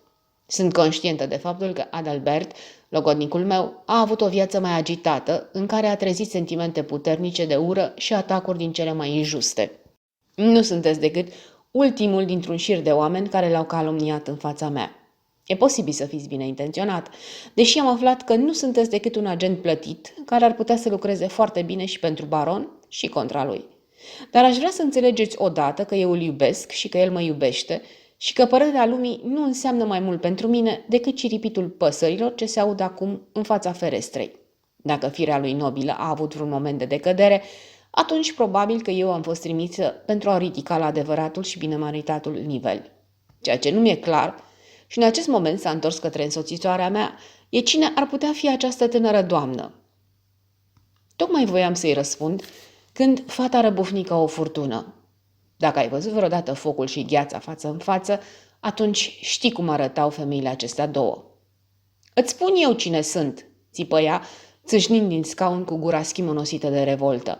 [SPEAKER 1] Sunt conștientă de faptul că Adalbert, logodnicul meu, a avut o viață mai agitată, în care a trezit sentimente puternice de ură și atacuri din cele mai injuste. Nu sunteți decât ultimul dintr-un șir de oameni care l-au calomniat în fața mea. E posibil să fiți bine intenționat, deși am aflat că nu sunteți decât un agent plătit care ar putea să lucreze foarte bine și pentru baron și contra lui. Dar aș vrea să înțelegeți odată că eu îl iubesc și că el mă iubește și că părerea lumii nu înseamnă mai mult pentru mine decât ciripitul păsărilor ce se aud acum în fața ferestrei. Dacă firea lui nobilă a avut vreun moment de decădere, atunci probabil că eu am fost trimisă pentru a ridica la adevăratul și binemaritatul nivel. Ceea ce nu mi-e clar, și în acest moment s-a întors către însoțitoarea mea, e cine ar putea fi această tânără doamnă. Tocmai voiam să-i răspund când fata răbufni ca o furtună. Dacă ai văzut vreodată focul și gheața față în față, atunci știi cum arătau femeile acestea două. Îți spun eu cine sunt, țipă ea, țâșnind din scaun cu gura schimonosită de revoltă.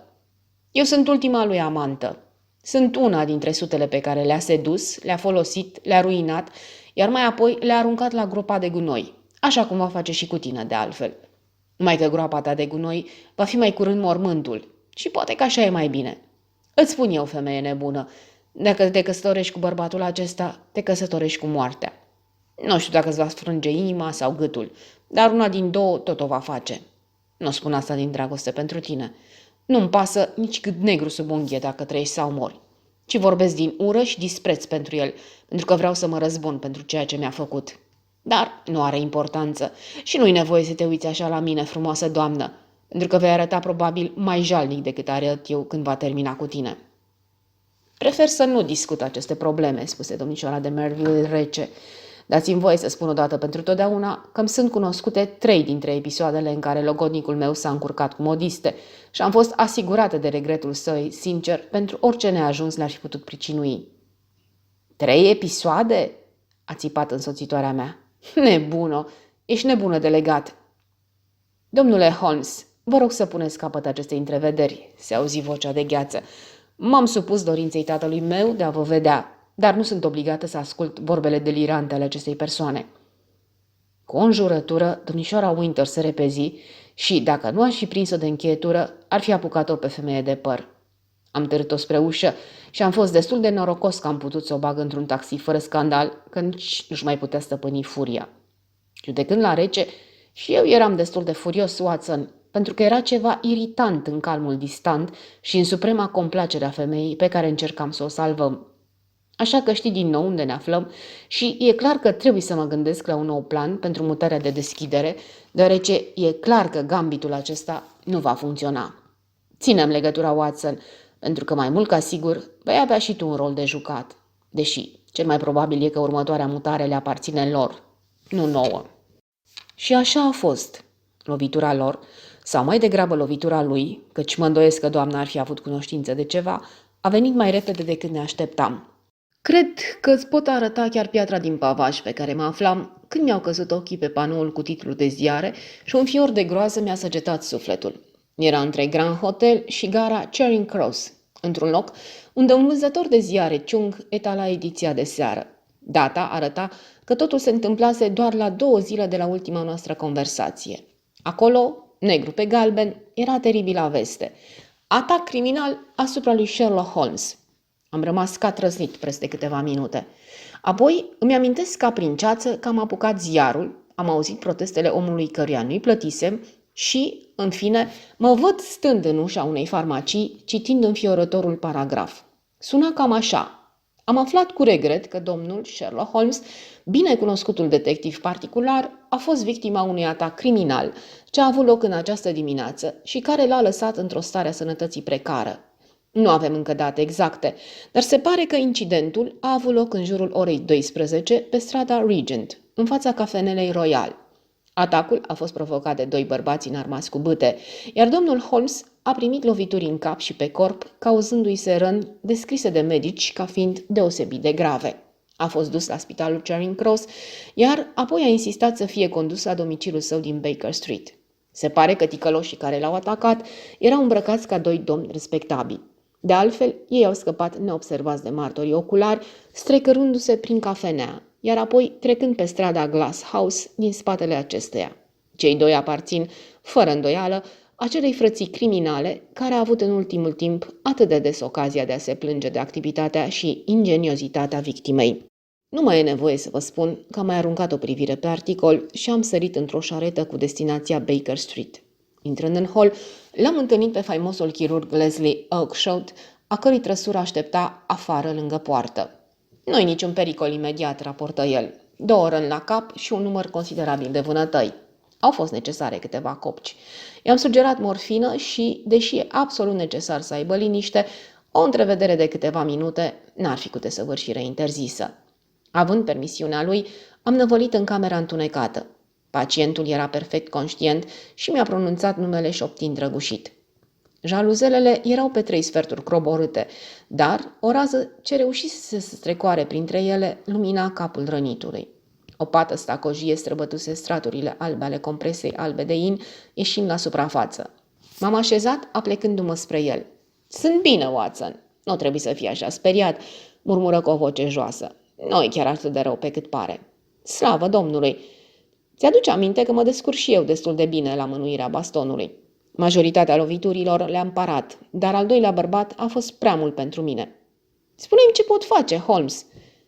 [SPEAKER 1] Eu sunt ultima lui amantă. Sunt una dintre sutele pe care le-a sedus, le-a folosit, le-a ruinat, iar mai apoi le-a aruncat la groapa de gunoi, așa cum va face și cu tine de altfel. Numai că groapa ta de gunoi va fi mai curând mormântul și poate că așa e mai bine. Îți spun eu, femeie nebună, dacă te căsătorești cu bărbatul acesta, te căsătorești cu moartea. Nu știu dacă îți va frânge inima sau gâtul, dar una din două tot o va face. Nu spun asta din dragoste pentru tine. Nu-mi pasă nici cât negru sub unghie dacă trăiești sau mori, ci vorbesc din ură și dispreț pentru el, pentru că vreau să mă răzbun pentru ceea ce mi-a făcut. Dar nu are importanță și nu-i nevoie să te uiți așa la mine, frumoasă doamnă, pentru că vei arăta probabil mai jalnic decât arăt eu când va termina cu tine. Prefer să nu discut aceste probleme, spuse domnișoara de Merville rece. Dați-mi voie să spun odată pentru totdeauna că îmi sunt cunoscute 3 dintre episoadele în care logodnicul meu s-a încurcat cu modiste și am fost asigurată de regretul său sincer pentru orice neajuns le-ar fi putut pricinui. 3 episoade? A țipat însoțitoarea mea. Nebună! Ești nebună de legat. Domnule Holmes, vă rog să puneți capăt acestei întrevederi, se auzi vocea de gheață. M-am supus dorinței tatălui meu de a vă vedea, dar nu sunt obligată să ascult vorbele delirante ale acestei persoane. Cu o înjurătură, domnișoara Winter se repezi și, dacă nu aș fi prins-o de încheietură, ar fi apucat-o pe femeie de păr. Am târât-o spre ușă și am fost destul de norocos că am putut să o bag într-un taxi fără scandal, că nici nu-și mai putea stăpâni furia. Judecând la rece, și eu eram destul de furios, Watson, pentru că era ceva iritant în calmul distant și în suprema complacere a femeii pe care încercam să o salvăm. Așa că știi din nou unde ne aflăm și e clar că trebuie să mă gândesc la un nou plan pentru mutarea de deschidere, deoarece e clar că gambitul acesta nu va funcționa. Ținem legătura, Watson, pentru că mai mult ca sigur vei avea și tu un rol de jucat, deși cel mai probabil e că următoarea mutare le aparține lor, nu nouă. Și așa a fost. Lovitura lor, sau mai degrabă lovitura lui, căci mă îndoiesc că doamna ar fi avut cunoștință de ceva, a venit mai repede decât ne așteptam. Cred că îți pot arăta chiar piatra din pavaj pe care mă aflam când mi-au căzut ochii pe panoul cu titlul de ziare și un fior de groază mi-a săgetat sufletul. Era între Grand Hotel și gara Charing Cross, într-un loc unde un vânzător de ziare Chung etala ediția de seară. Data arăta că totul se întâmplase doar la 2 zile de la ultima noastră conversație. Acolo, negru pe galben, era teribilă veste. Atac criminal asupra lui Sherlock Holmes. Am rămas ca trăznit peste câteva minute. Apoi îmi amintesc ca prin ceață că am apucat ziarul, am auzit protestele omului căruia nu-i plătisem și, în fine, mă văd stând în ușa unei farmacii, citind înfiorătorul paragraf. Suna cam așa. Am aflat cu regret că domnul Sherlock Holmes, binecunoscutul detectiv particular, a fost victima unui atac criminal ce a avut loc în această dimineață și care l-a lăsat într-o stare a sănătății precară. Nu avem încă date exacte, dar se pare că incidentul a avut loc în jurul orei 12 pe strada Regent, în fața cafenelei Royal. Atacul a fost provocat de 2 bărbați înarmați cu bâte, iar domnul Holmes a primit lovituri în cap și pe corp, cauzându-i se răni descrise de medici ca fiind deosebit de grave. A fost dus la spitalul Charing Cross, iar apoi a insistat să fie condus la domiciliul său din Baker Street. Se pare că ticăloșii care l-au atacat erau îmbrăcați ca 2 domni respectabili. De altfel, ei au scăpat neobservați de martorii oculari, strecărându-se prin cafenea, iar apoi trecând pe strada Glass House din spatele acesteia. Cei doi aparțin, fără îndoială, acelei frății criminale care a avut în ultimul timp atât de des ocazia de a se plânge de activitatea și ingeniozitatea victimei. Nu mai e nevoie să vă spun că am mai aruncat o privire pe articol și am sărit într-o șaretă cu destinația Baker Street. Intrând în hol, l-am întâlnit pe faimosul chirurg Leslie Oakeshott, a cărui trăsură aștepta afară lângă poartă. Nu-i niciun pericol imediat, raportă el. 2 răni la cap și un număr considerabil de vânătăi. Au fost necesare câteva copci. I-am sugerat morfină și, deși e absolut necesar să aibă liniște, o întrevedere de câteva minute n-ar fi cu desăvârșire interzisă. Având permisiunea lui, am năvălit în camera întunecată. Pacientul era perfect conștient și mi-a pronunțat numele șoptind drăgușit. Jaluzelele erau pe 3 sferturi croborâte, dar o rază ce reușise să se strecoare printre ele lumina capul rănitului. O pată stacojie străbătuse straturile albe ale compresei albe de in, ieșind la suprafață. M-am așezat, aplecându-mă spre el. Sunt bine, Watson. Nu trebuie să fii așa speriat, murmură cu o voce joasă. Nu-i chiar atât de rău pe cât pare. Slavă Domnului! Ți-aduce aminte că mă descurc și eu destul de bine la mânuirea bastonului. Majoritatea loviturilor le-am parat, dar al doilea bărbat a fost prea mult pentru mine. Spune-mi ce pot face, Holmes.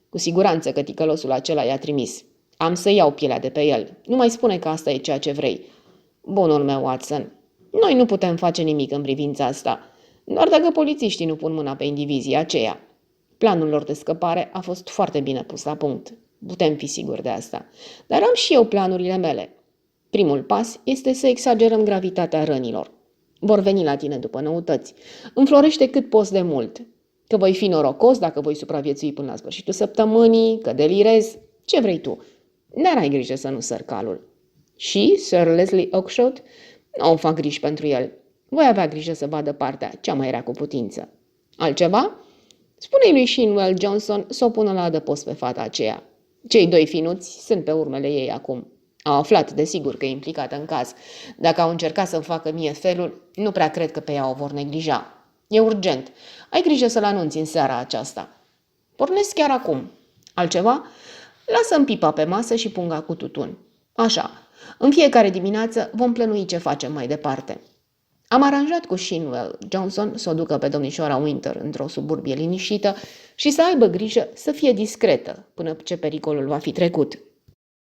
[SPEAKER 1] Cu siguranță că ticălosul acela i-a trimis. Am să iau pielea de pe el. Nu mai spune că asta e ceea ce vrei. Bunul meu, Watson, noi nu putem face nimic în privința asta, doar dacă polițiștii nu pun mâna pe indivizii aceia. Planul lor de scăpare a fost foarte bine pus la punct. Putem fi siguri de asta. Dar am și eu planurile mele. Primul pas este să exagerăm gravitatea rănilor. Vor veni la tine după noutăți. Înflorește cât poți de mult. Că voi fi norocos dacă voi supraviețui până la sfârșitul săptămânii, că delirezi, ce vrei tu. Dar ai grijă să nu sări calul. Și Sir Leslie Oakeshott? Nu îmi fac griji pentru el. Voi avea grijă să vadă partea cea mai rea cu putință. Altceva? Spune-i lui Shinwell Johnson să o pună la adăpost pe fata aceea. Cei 2 finuți sunt pe urmele ei acum. Au aflat, desigur, că e implicată în caz. Dacă au încercat să-mi facă mie felul, nu prea cred că pe ea o vor neglija. E urgent. Ai grijă să-l anunți în seara aceasta. Pornesc chiar acum. Altceva? Lasă-mi pipa pe masă și punga cu tutun. Așa. În fiecare dimineață vom plănui ce facem mai departe. Am aranjat cu Shinwell Johnson să o ducă pe domnișoara Winter într-o suburbie liniștită și să aibă grijă să fie discretă până ce pericolul va fi trecut.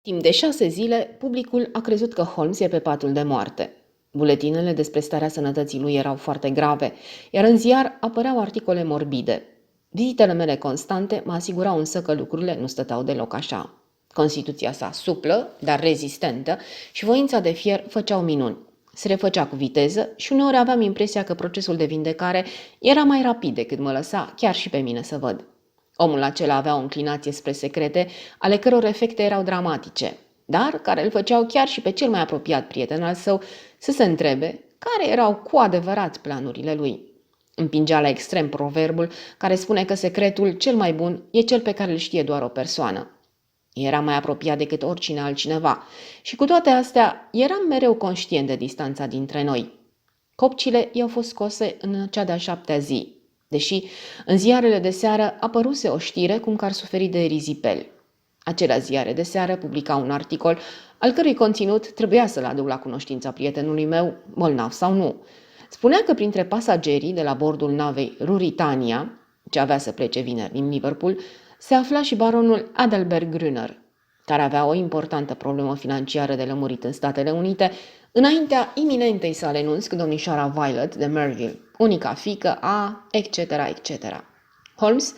[SPEAKER 1] Timp de 6 zile, publicul a crezut că Holmes e pe patul de moarte. Buletinele despre starea sănătății lui erau foarte grave, iar în ziar apăreau articole morbide. Vizitele mele constante mă asigurau însă că lucrurile nu stăteau deloc așa. Constituția sa suplă, dar rezistentă, și voința de fier făceau minuni. Se refăcea cu viteză și uneori aveam impresia că procesul de vindecare era mai rapid decât mă lăsa chiar și pe mine să văd. Omul acela avea o înclinație spre secrete, ale căror efecte erau dramatice, dar care îl făceau chiar și pe cel mai apropiat prieten al său să se întrebe care erau cu adevărat planurile lui. Împingea la extrem proverbul care spune că secretul cel mai bun e cel pe care îl știe doar o persoană. Era mai apropiat decât oricine altcineva și cu toate astea eram mereu conștient de distanța dintre noi. Copcile i-au fost scose în cea de-a 7-a zi, deși în ziarele de seară apăruse o știre cum că ar suferi de erizipeli. Acelea ziare de seară publicau un articol al cărui conținut trebuia să-l aduc la cunoștința prietenului meu, bolnav sau nu. Spunea că printre pasagerii de la bordul navei Ruritania, ce avea să plece vineri din Liverpool, se afla și baronul Adalbert Grüner, care avea o importantă problemă financiară de lămurit în Statele Unite, înaintea iminentei sale nunți cu domnișoara Violet de Merville, unica fiică a etc. etc. Holmes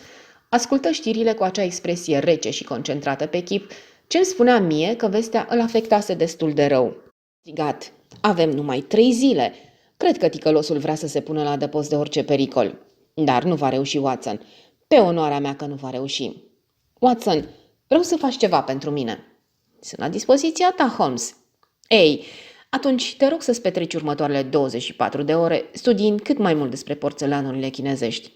[SPEAKER 1] ascultă știrile cu acea expresie rece și concentrată pe chip, ce îmi spunea mie că vestea îl afectase destul de rău. Strigat, avem numai 3 zile. Cred că ticălosul vrea să se pună la adăpost de orice pericol. Dar nu va reuși, Watson. Pe onoarea mea că nu va reuși. Watson, vreau să faci ceva pentru mine. Sunt la dispoziția ta, Holmes. Ei, atunci te rog să-ți petreci următoarele 24 de ore studiind cât mai mult despre porțelanurile chinezești.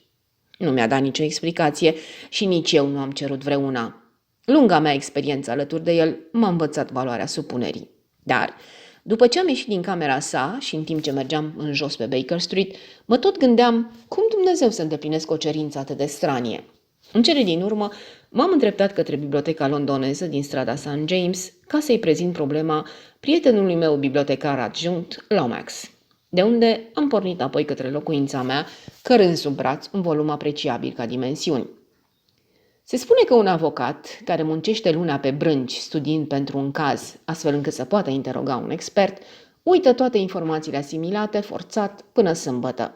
[SPEAKER 1] Nu mi-a dat nicio explicație și nici eu nu am cerut vreuna. Lunga mea experiență alături de el m-a învățat valoarea supunerii. Dar După ce am ieșit din camera sa și în timp ce mergeam în jos pe Baker Street, mă tot gândeam cum Dumnezeu să îndeplinesc o cerință atât de stranie. În cele din urmă, m-am îndreptat către biblioteca londoneză din strada St. James ca să-i prezint problema prietenului meu bibliotecar adjunct, Lomax, de unde am pornit apoi către locuința mea, cărând sub braț un volum apreciabil ca dimensiuni. Se spune că un avocat care muncește luna pe brânci studiind pentru un caz, astfel încât să poată interoga un expert, uită toate informațiile asimilate forțat până sâmbătă.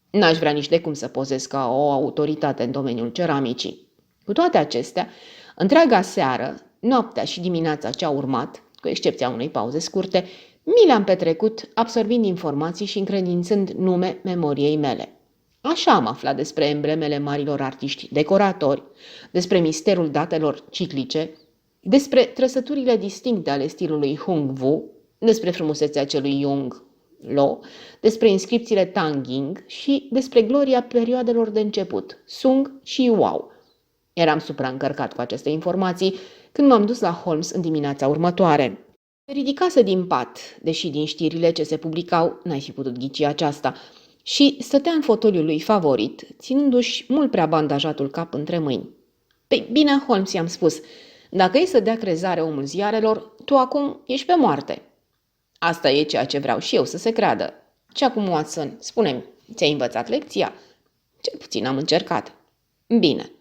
[SPEAKER 1] N-aș vrea nici de cum să pozez ca o autoritate în domeniul ceramicii. Cu toate acestea, întreaga seară, noaptea și dimineața ce a urmat, cu excepția unei pauze scurte, mi le-am petrecut absorbind informații și încredințând nume memoriei mele. Așa am aflat despre emblemele marilor artiști decoratori, despre misterul datelor ciclice, despre trăsăturile distincte ale stilului Hung Wu, despre frumusețea celui Yung Lo, despre inscripțiile Tang Ying și despre gloria perioadelor de început, Sung și Wao. Eram supraîncărcat cu aceste informații când m-am dus la Holmes în dimineața următoare. Se ridicase din pat, deși din știrile ce se publicau n-ai fi putut ghici aceasta, și stătea în fotoliul lui favorit, ținându-și mult prea bandajatul cap între mâini. Păi bine, Holmes, i-am spus, dacă e să dea crezare omul ziarelor, tu acum ești pe moarte. Asta e ceea ce vreau și eu să se creadă. Și acum, Watson, spune-mi, ți-ai învățat lecția? Cel puțin am încercat. Bine.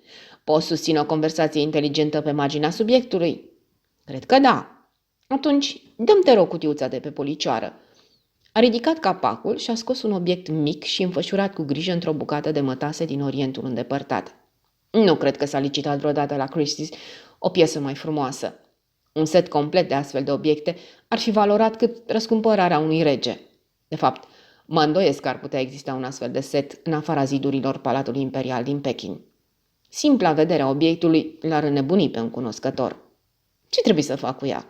[SPEAKER 1] Poți susține o conversație inteligentă pe marginea subiectului? Cred că da. Atunci, dă-mi te rog cutiuța de pe policioară. A ridicat capacul și a scos un obiect mic și înfășurat cu grijă într-o bucată de mătase din Orientul îndepărtat. Nu cred că s-a licitat vreodată la Christie's o piesă mai frumoasă. Un set complet de astfel de obiecte ar fi valorat cât răscumpărarea unui rege. De fapt, mă îndoiesc că ar putea exista un astfel de set în afara zidurilor Palatului Imperial din Pekin. Simpla vedere a obiectului l-ar înnebuni pe un cunoscător. Ce trebuie să fac cu ea?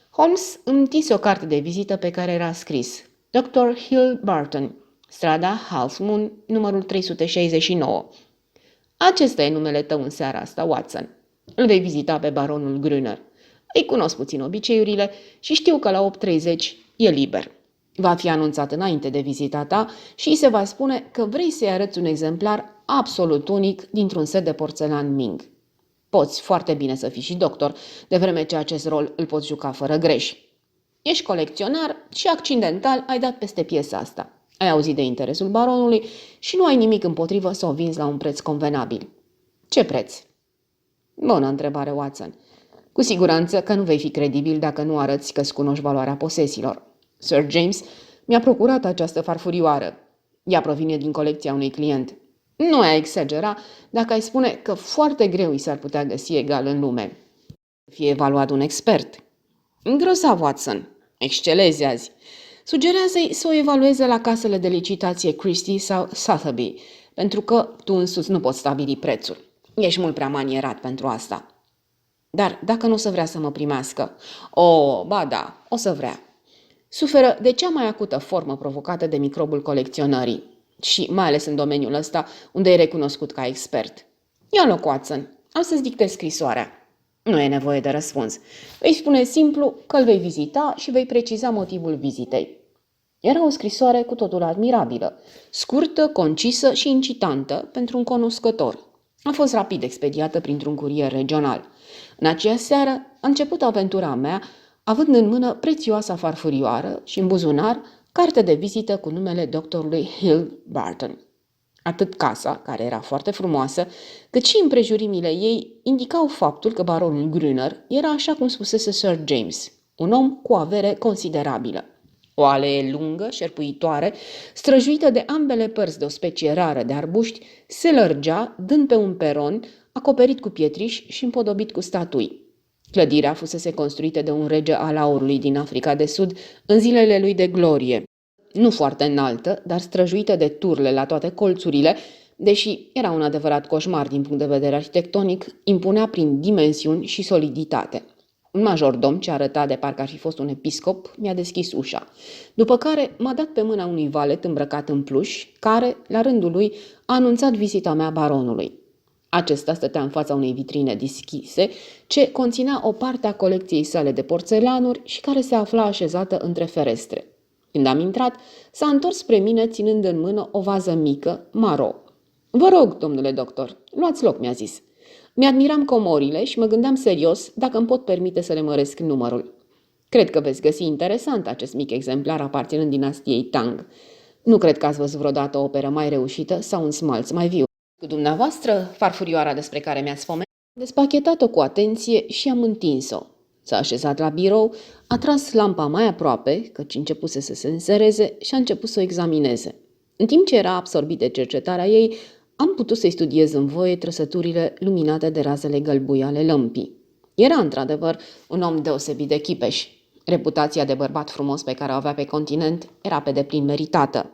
[SPEAKER 1] Holmes îmi întinse o carte de vizită pe care era scris Dr. Hill Barton, strada Half Moon, numărul 369. Acesta e numele tău în seara asta, Watson. Îl vei vizita pe baronul Grüner. Îi cunosc puțin obiceiurile și știu că la 8:30 e liber. Va fi anunțat înainte de vizita ta și îi se va spune că vrei să-i arăți un exemplar absolut unic dintr-un set de porțelan Ming. Poți foarte bine să fii și doctor, de vreme ce acest rol îl poți juca fără greș. Ești colecționar și accidental ai dat peste piesa asta. Ai auzit de interesul baronului și nu ai nimic împotrivă să o vinzi la un preț convenabil. Ce preț? Bună întrebare, Watson. Cu siguranță că nu vei fi credibil dacă nu arăți că-ți cunoști valoarea posesiilor. Sir James mi-a procurat această farfurioară. Ea provine din colecția unui client. Nu ai exagera dacă ai spune că foarte greu îi s-ar putea găsi egal în lume. Fie evaluat un expert. Îngrosav, Watson. Excelezi azi. Sugerează-i să o evalueze la casele de licitație Christie sau Sotheby, pentru că tu însuți nu poți stabili prețul. Ești mult prea manierat pentru asta. Dar dacă nu o să vrea să mă primească? Ba da, o să vrea. Suferă de cea mai acută formă provocată de microbul colecționării și mai ales în domeniul ăsta unde e recunoscut ca expert. Ia loc, Watson, am să-ți dictez scrisoarea. Nu e nevoie de răspuns. Vei spune simplu că îl vei vizita și vei preciza motivul vizitei. Era o scrisoare cu totul admirabilă, scurtă, concisă și incitantă pentru un cunoscător. A fost rapid expediată printr-un curier regional. În aceea seară a început aventura mea, având în mână prețioasa farfurioară și în buzunar carte de vizită cu numele doctorului Hill Barton. Atât casa, care era foarte frumoasă, cât și împrejurimile ei indicau faptul că baronul Grüner era așa cum spusese Sir James, un om cu avere considerabilă. O alee lungă, șerpuitoare, străjuită de ambele părți de o specie rară de arbuști, se lărgea, dând pe un peron, acoperit cu pietriș și împodobit cu statui. Clădirea fusese construită de un rege al aurului din Africa de Sud în zilele lui de glorie. Nu foarte înaltă, dar străjuită de turle la toate colțurile, deși era un adevărat coșmar din punct de vedere arhitectonic, impunea prin dimensiuni și soliditate. Un majordom ce arăta de parcă ar fi fost un episcop mi-a deschis ușa, după care m-a dat pe mâna unui valet îmbrăcat în pluș, care, la rândul lui, a anunțat vizita mea baronului. Acesta stătea în fața unei vitrine deschise, ce conținea o parte a colecției sale de porțelanuri și care se afla așezată între ferestre. Când am intrat, s-a întors spre mine ținând în mână o vază mică, maro. "Vă rog, domnule doctor, luați loc," mi-a zis. Mi-admiram comorile și mă gândeam serios dacă îmi pot permite să le măresc numărul. "Cred că veți găsi interesant acest mic exemplar aparținând dinastiei Tang. Nu cred că ați văzut vreodată o operă mai reușită sau un smalț mai viu. Cu dumneavoastră, farfurioara despre care mi-ați pomenit." Am despachetat-o cu atenție și am întins-o. S-a așezat la birou, a tras lampa mai aproape, căci începuse să se însereze, și a început să o examineze. În timp ce era absorbit de cercetarea ei, am putut să-i studiez în voie trăsăturile luminate de razele gălbui ale lămpii. Era, într-adevăr, un om deosebit de chipeș. Reputația de bărbat frumos pe care o avea pe continent era pe deplin meritată.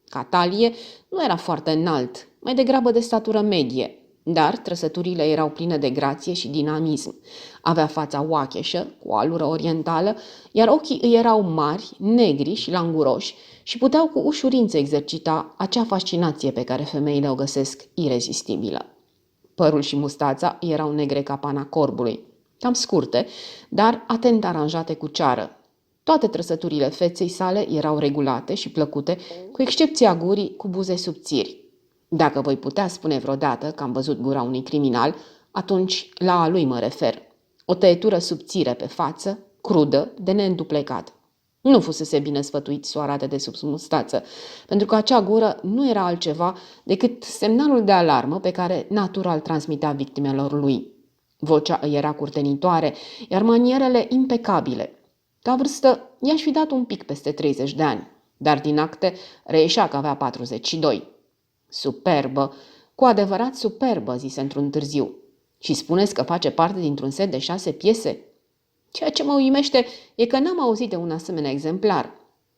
[SPEAKER 1] Ca talie, nu era foarte înalt, mai degrabă de statură medie, dar trăsăturile erau pline de grație și dinamism. Avea fața oacheșă, cu o alură orientală, iar ochii îi erau mari, negri și languroși și puteau cu ușurință exercita acea fascinație pe care femeile o găsesc irezistibilă. Părul și mustața erau negre ca pana corbului, cam scurte, dar atent aranjate cu ceară. Toate trăsăturile feței sale erau regulate și plăcute, cu excepția gurii cu buze subțiri. Dacă voi putea spune vreodată că am văzut gura unui criminal, atunci la a lui mă refer. O tăietură subțire pe față, crudă, de neînduplecat. Nu fusese bine sfătuit să o arate de sub mustață, pentru că acea gură nu era altceva decât semnalul de alarmă pe care natura îl transmitea victimelor lui. Vocea îi era curtenitoare, iar manierele impecabile. Ca vârstă, i-aș fi dat un pic peste 30 de ani, dar din acte reieșea că avea 42. "Superbă, cu adevărat superbă," zise într-un târziu. "Și spuneți că face parte dintr-un set de 6 piese?" "Ceea ce mă uimește e că n-am auzit de un asemenea exemplar.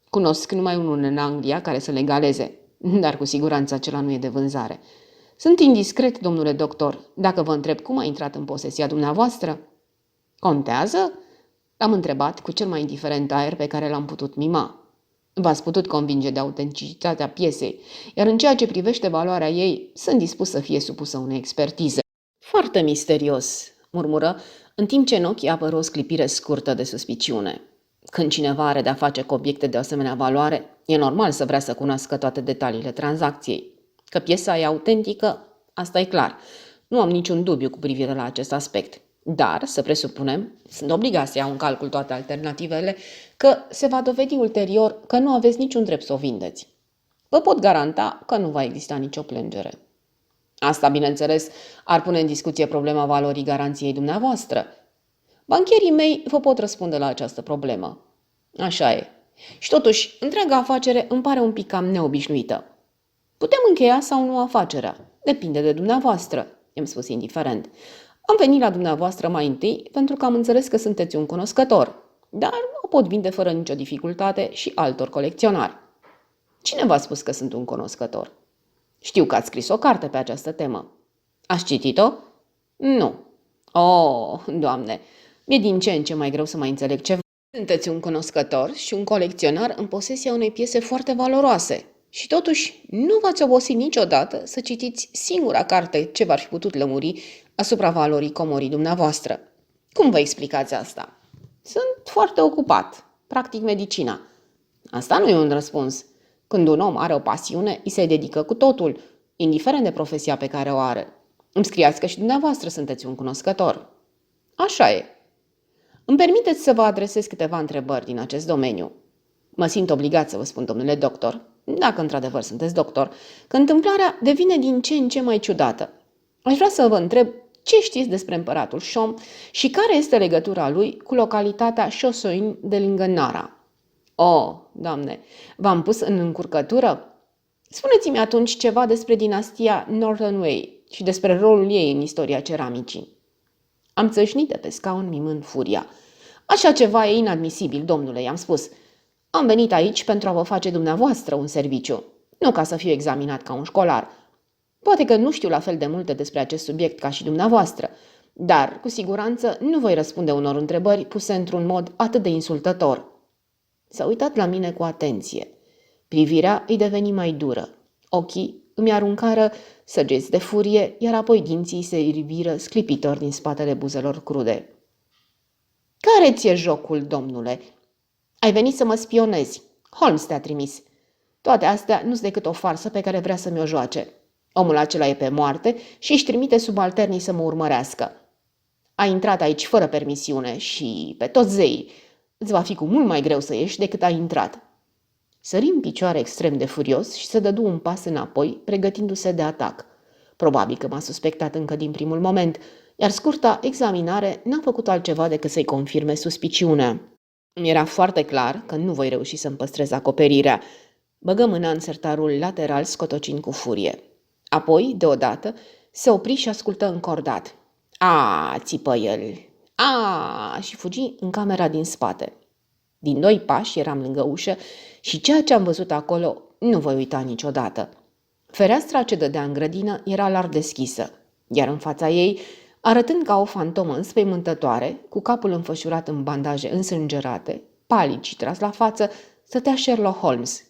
[SPEAKER 1] Cunosc numai unul în Anglia care să le egaleze, dar cu siguranță acela nu e de vânzare. Sunt indiscret, domnule doctor, dacă vă întreb cum a intrat în posesia dumneavoastră?" "Contează?" L-am întrebat cu cel mai indiferent aer pe care l-am putut mima. "V-ați putut convinge de autenticitatea piesei, iar în ceea ce privește valoarea ei, sunt dispus să fie supusă unei expertize." "Foarte misterios," murmură, în timp ce în ochii apără o sclipire scurtă de suspiciune. Când cineva are de-a face cu obiecte de o asemenea valoare, e normal să vrea să cunoască toate detaliile tranzacției. Că piesa e autentică, asta e clar. Nu am niciun dubiu cu privire la acest aspect. Dar, să presupunem, sunt obligat să iau în calcul toate alternativele, că se va dovedi ulterior că nu aveți niciun drept să o vindeți. Vă pot garanta că nu va exista nicio plângere. Asta, bineînțeles, ar pune în discuție problema valorii garanției dumneavoastră. Bancherii mei vă pot răspunde la această problemă. Așa e. Și totuși, întreaga afacere îmi pare un pic cam neobișnuită. Putem încheia sau nu afacerea. Depinde de dumneavoastră, i-am spus indiferent. Am venit la dumneavoastră mai întâi pentru că am înțeles că sunteți un cunoscător, dar o pot vinde fără nicio dificultate și altor colecționari. Cine v-a spus că sunt un cunoscător? Știu că ați scris o carte pe această temă. Ați citit-o? Nu. Oh, Doamne, mi-e din ce în ce mai greu să mai înțeleg ceva. Sunteți un cunoscător și un colecționar în posesia unei piese foarte valoroase. Și totuși nu v-ați obosit niciodată să citiți singura carte ce v-ar fi putut lămuri asupra valorii comorii dumneavoastră. Cum vă explicați asta? Sunt foarte ocupat. Practic medicina. Asta nu e un răspuns. Când un om are o pasiune, îi se dedică cu totul, indiferent de profesia pe care o are. Îmi scriați că și dumneavoastră sunteți un cunoscător. Așa e. Îmi permiteți să vă adresez câteva întrebări din acest domeniu. Mă simt obligat să vă spun, domnule doctor, dacă într-adevăr sunteți doctor, că întâmplarea devine din ce în ce mai ciudată. Aș vrea să vă întreb ce știți despre împăratul Shom și care este legătura lui cu localitatea Chosoin de lângă Nara. Oh, Doamne, v-am pus în încurcătură? Spuneți-mi atunci ceva despre dinastia Northern Wei și despre rolul ei în istoria ceramicii. Am țășnit de pe scaun mimând furia. Așa ceva e inadmisibil, domnule, i-am spus. Am venit aici pentru a vă face dumneavoastră un serviciu, nu ca să fiu examinat ca un școlar. Poate că nu știu la fel de multe despre acest subiect ca și dumneavoastră, dar, cu siguranță, nu voi răspunde unor întrebări puse într-un mod atât de insultător. S-a uitat la mine cu atenție. Privirea îi deveni mai dură. Ochii îmi aruncară săgeți de furie, iar apoi dinții se riviră sclipitor din spatele buzelor crude. Care ți-e jocul, domnule? Ai venit să mă spionezi. Holmes te-a trimis. Toate astea nu-s decât o farsă pe care vrea să mi-o joace. Omul acela e pe moarte și își trimite subalternii să mă urmărească. Ai intrat aici fără permisiune și, pe toți zeii, îți va fi cu mult mai greu să ieși decât ai intrat. Sări în picioare extrem de furios și se dădu un pas înapoi, pregătindu-se de atac. Probabil că m-a suspectat încă din primul moment, iar scurta examinare n-a făcut altceva decât să-i confirme suspiciunea. Mi era foarte clar că nu voi reuși să-mi păstrez acoperirea. Băgă mâna în sertarul lateral, scotocind cu furie. Apoi, deodată, se opri și ascultă încordat. A, țipă el. A, și fugi în camera din spate. Din 2 pași eram lângă ușă și ceea ce am văzut acolo nu voi uita niciodată. Fereastra ce dădea în grădină era larg deschisă, iar în fața ei, arătând ca o fantomă înspăimântătoare, cu capul înfășurat în bandaje însângerate, palid și tras la față, stătea Sherlock Holmes.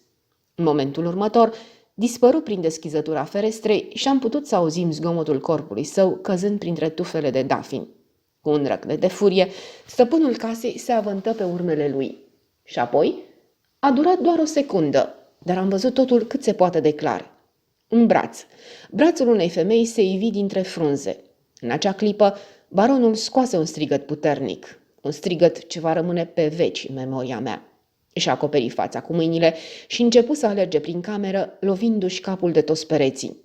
[SPEAKER 1] În momentul următor, dispăru prin deschizătura ferestrei și am putut să auzim zgomotul corpului său căzând printre tufele de dafin. Cu un răcnet de furie, stăpânul casei se avântă pe urmele lui. Și apoi a durat doar o secundă, dar am văzut totul cât se poate de clar. Un braț. Brațul unei femei se ivi dintre frunze. În acea clipă, baronul scoase un strigăt puternic, un strigăt ce va rămâne pe veci în memoria mea. Își acoperi fața cu mâinile și începu să alerge prin cameră, lovindu-și capul de toți pereții.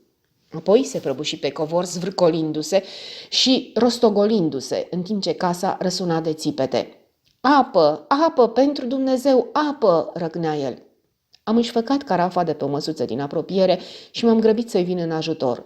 [SPEAKER 1] Apoi se prăbuși pe covor, zvârcolindu-se și rostogolindu-se, în timp ce casa răsuna de țipete. Apă, apă, pentru Dumnezeu, apă!" răgnea el. Am înșfăcat carafa de pe o măsuță din apropiere și m-am grăbit să-i vin în ajutor.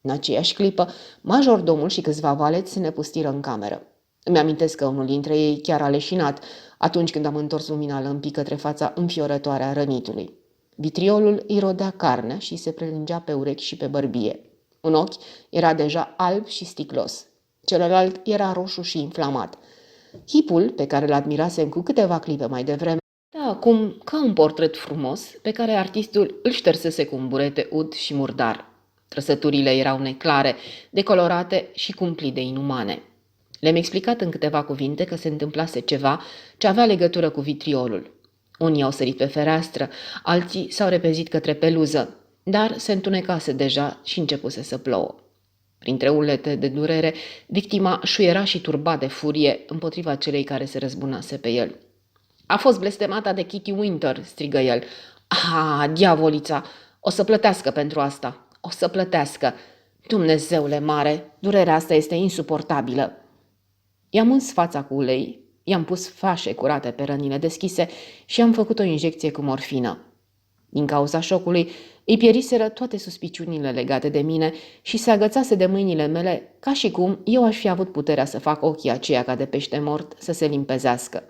[SPEAKER 1] În aceeași clipă, majordomul și câțiva valeți se nepustiră în cameră. Îmi amintesc că unul dintre ei chiar a leșinat atunci când am întors lumina lămpii către fața înfiorătoare a rănitului. Vitriolul îi rodea carnea și se prelungea pe urechi și pe bărbie. Un ochi era deja alb și sticlos. Celălalt era roșu și inflamat. Chipul, pe care îl admirasem cu câteva clipe mai devreme, era acum ca un portret frumos pe care artistul îl ștersese cu un burete ud și murdar. Trăsăturile erau neclare, decolorate și cumplite de inumane. Le-am explicat în câteva cuvinte că se întâmplase ceva ce avea legătură cu vitriolul. Unii au sărit pe fereastră, alții s-au repezit către peluză, dar se întunecase deja și începuse să plouă. Printre ulete de durere, victima șuiera și turba de furie împotriva celei care se răzbunase pe el. A fost blestemata de Kitty Winter," strigă el. Ah, diavolița! O să plătească pentru asta! O să plătească! Dumnezeule mare, durerea asta este insuportabilă!" I-am uns fața cu ulei, i-am pus fașe curate pe rănile deschise și am făcut o injecție cu morfină. Din cauza șocului, îi pieriseră toate suspiciunile legate de mine și se agățase de mâinile mele ca și cum eu aș fi avut puterea să fac ochii aceia ca de pește mort să se limpezească.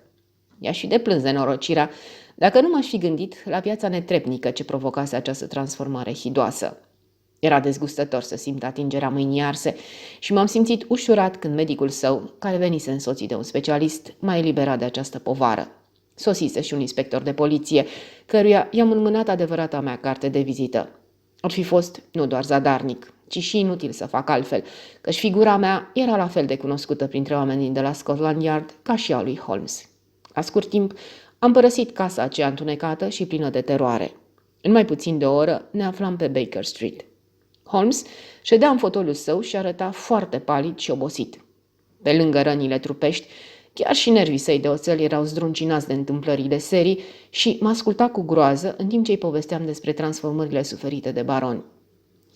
[SPEAKER 1] I-aș fi deplâns de norocirea dacă nu m-aș fi gândit la viața netrepnică ce provocase această transformare hidoasă. Era dezgustător să simt atingerea mâinii arse și m-am simțit ușurat când medicul său, care venise însoțit de un specialist, m-a eliberat de această povară. Sosise și un inspector de poliție, căruia i-am înmânat adevărata mea carte de vizită. Ar fi fost nu doar zadarnic, ci și inutil să fac altfel, căci figura mea era la fel de cunoscută printre oamenii de la Scotland Yard ca și a lui Holmes. La scurt timp, am părăsit casa aceea întunecată și plină de teroare. În mai puțin de o oră ne aflam pe Baker Street. Holmes ședea în fotoliul său și arăta foarte palid și obosit. Pe lângă rănile trupești, chiar și nervii săi de oțel erau zdruncinați de întâmplările serii și mă asculta cu groază în timp ce îi povesteam despre transformările suferite de baron.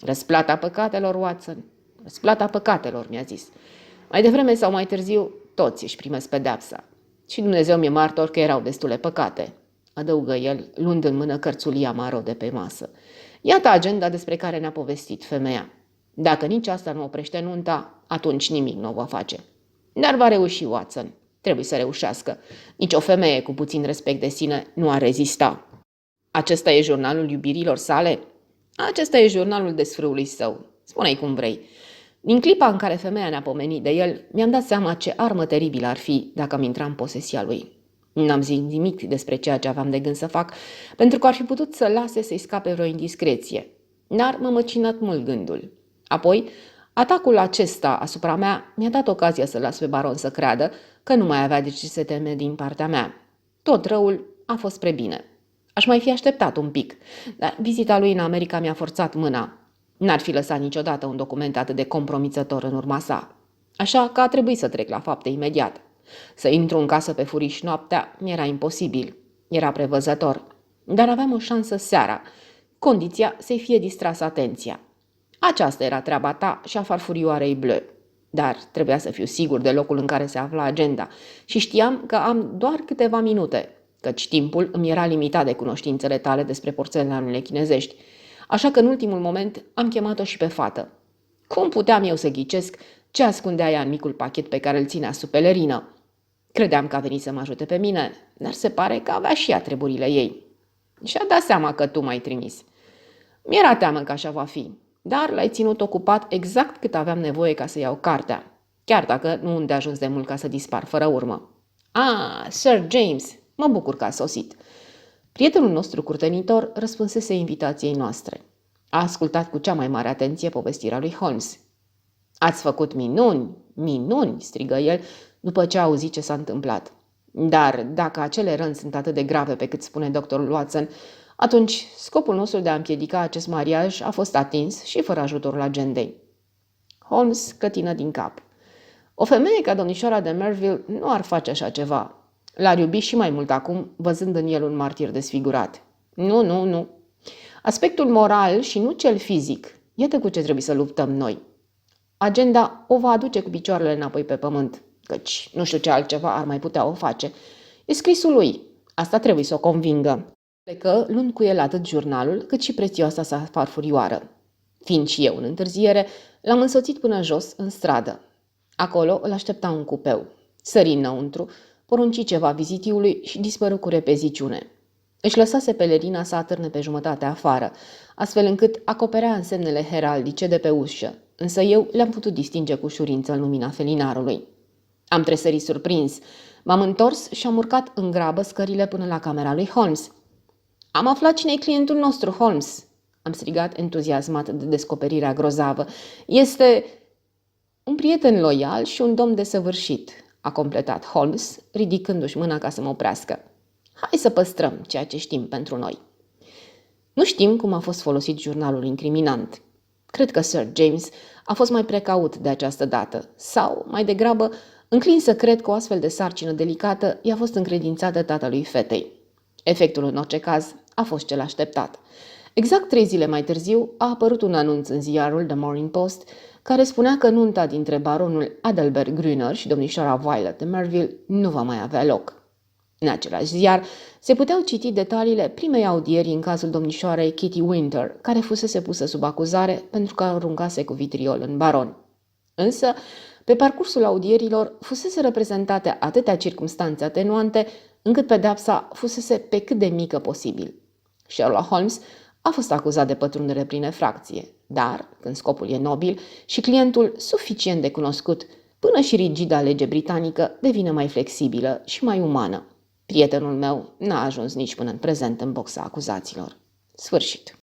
[SPEAKER 1] Răsplata păcatelor, Watson, răsplata păcatelor, mi-a zis. Mai devreme sau mai târziu, toți își primesc pedeapsa. Și Dumnezeu mi-e martor că erau destule păcate, adăugă el, luând în mână cărțulia maro de pe masă. Iată agenda despre care ne-a povestit femeia. Dacă nici asta nu oprește nunta, atunci nimic nu o va face. Dar va reuși, Watson. Trebuie să reușească. Nici o femeie cu puțin respect de sine nu ar rezista. Acesta e jurnalul iubirilor sale? Acesta e jurnalul desfrâului său. Spune-i cum vrei. Din clipa în care femeia ne-a pomenit de el, mi-am dat seama ce armă teribilă ar fi dacă am intra în posesia lui. N-am zis nimic despre ceea ce aveam de gând să fac, pentru că ar fi putut să lase să-i scape vreo indiscreție. dar mă măcinat mult gândul. Apoi, atacul acesta asupra mea mi-a dat ocazia să las pe baron să creadă că nu mai avea de ce se teme din partea mea. Tot răul a fost spre bine. Aș mai fi așteptat un pic, dar vizita lui în America mi-a forțat mâna. N-ar fi lăsat niciodată un document atât de compromițător în urma sa. Așa că a trebuit să trec la fapte imediat. Să intru în casă pe furiș noaptea mi-era imposibil. Era prevăzător. Dar aveam o șansă seara. Condiția să-i fie distrasă atenția. Aceasta era treaba ta și a farfurioarei Bleu. Dar trebuia să fiu sigur de locul în care se afla agenda și știam că am doar câteva minute, căci timpul îmi era limitat de cunoștințele tale despre porțelanele chinezești. Așa că în ultimul moment am chemat-o și pe fată. Cum puteam eu să ghicesc ce ascundea ea în micul pachet pe care îl ținea sub pelerină? Credeam că a venit să mă ajute pe mine, dar se pare că avea și ea treburile ei. Și-a dat seama că tu m-ai trimis. Mi-era teamă că așa va fi, dar l-ai ținut ocupat exact cât aveam nevoie ca să iau cartea, chiar dacă nu îndeajuns de mult ca să dispar fără urmă. Ah, Sir James, mă bucur că a sosit. Prietenul nostru curtenitor răspunsese invitației noastre. A ascultat cu cea mai mare atenție povestirea lui Holmes. Ați făcut minuni, minuni, strigă el după ce a auzit ce s-a întâmplat. Dar dacă acele răni sunt atât de grave pe cât spune doctorul Watson, atunci scopul nostru de a împiedica acest mariaj a fost atins și fără ajutorul agendei. Holmes clătină din cap. O femeie ca domnișoara de Merville nu ar face așa ceva. L-ar iubi și mai mult acum, văzând în el un martir desfigurat. Nu. Aspectul moral și nu cel fizic. Iată cu ce trebuie să luptăm noi. Agenda o va aduce cu picioarele înapoi pe pământ, căci nu știu ce altceva ar mai putea o face. E scrisul lui. Asta trebuie să o convingă. Plecă luând cu el atât jurnalul, cât și prețioasa sa farfurioară. Fiind și eu în întârziere, l-am însoțit până jos, în stradă. Acolo îl aștepta un cupeu. Sări înăuntru, porunci ceva vizitiului și dispăru cu repeziciune. Își lăsase pelerina să atârne pe jumătate afară, astfel încât acoperea însemnele heraldice de pe ușă, însă eu le-am putut distinge cu ușurință în lumina felinarului. Am tresărit surprins. M-am întors și am urcat în grabă scările până la camera lui Holmes. Am aflat cine e clientul nostru, Holmes, am strigat entuziasmat de descoperirea grozavă. Este un prieten loial și un domn desăvârșit, a completat Holmes, ridicându-și mâna ca să mă oprească. Hai să păstrăm ceea ce știm pentru noi. Nu știm cum a fost folosit jurnalul incriminant. Cred că Sir James a fost mai precaut de această dată sau, mai degrabă, înclin să cred că o astfel de sarcină delicată i-a fost încredințată tatălui fetei. Efectul, în orice caz, a fost cel așteptat. Exact 3 zile mai târziu a apărut un anunț în ziarul The Morning Post care spunea că nunta dintre baronul Adelbert Grüner și domnișoara Violet de Merville nu va mai avea loc. În același ziar se puteau citi detaliile primei audieri în cazul domnișoarei Kitty Winter, care fusese pusă sub acuzare pentru că aruncase cu vitriol în baron. Însă, pe parcursul audierilor fusese reprezentate atâtea circumstanțe atenuante încât pedeapsa fusese pe cât de mică posibil. Sherlock Holmes a fost acuzat de pătrundere prin efracție, dar, când scopul e nobil și clientul suficient de cunoscut, până și rigida lege britanică devine mai flexibilă și mai umană. Prietenul meu n-a ajuns nici până în prezent în boxa acuzaților. Sfârșit.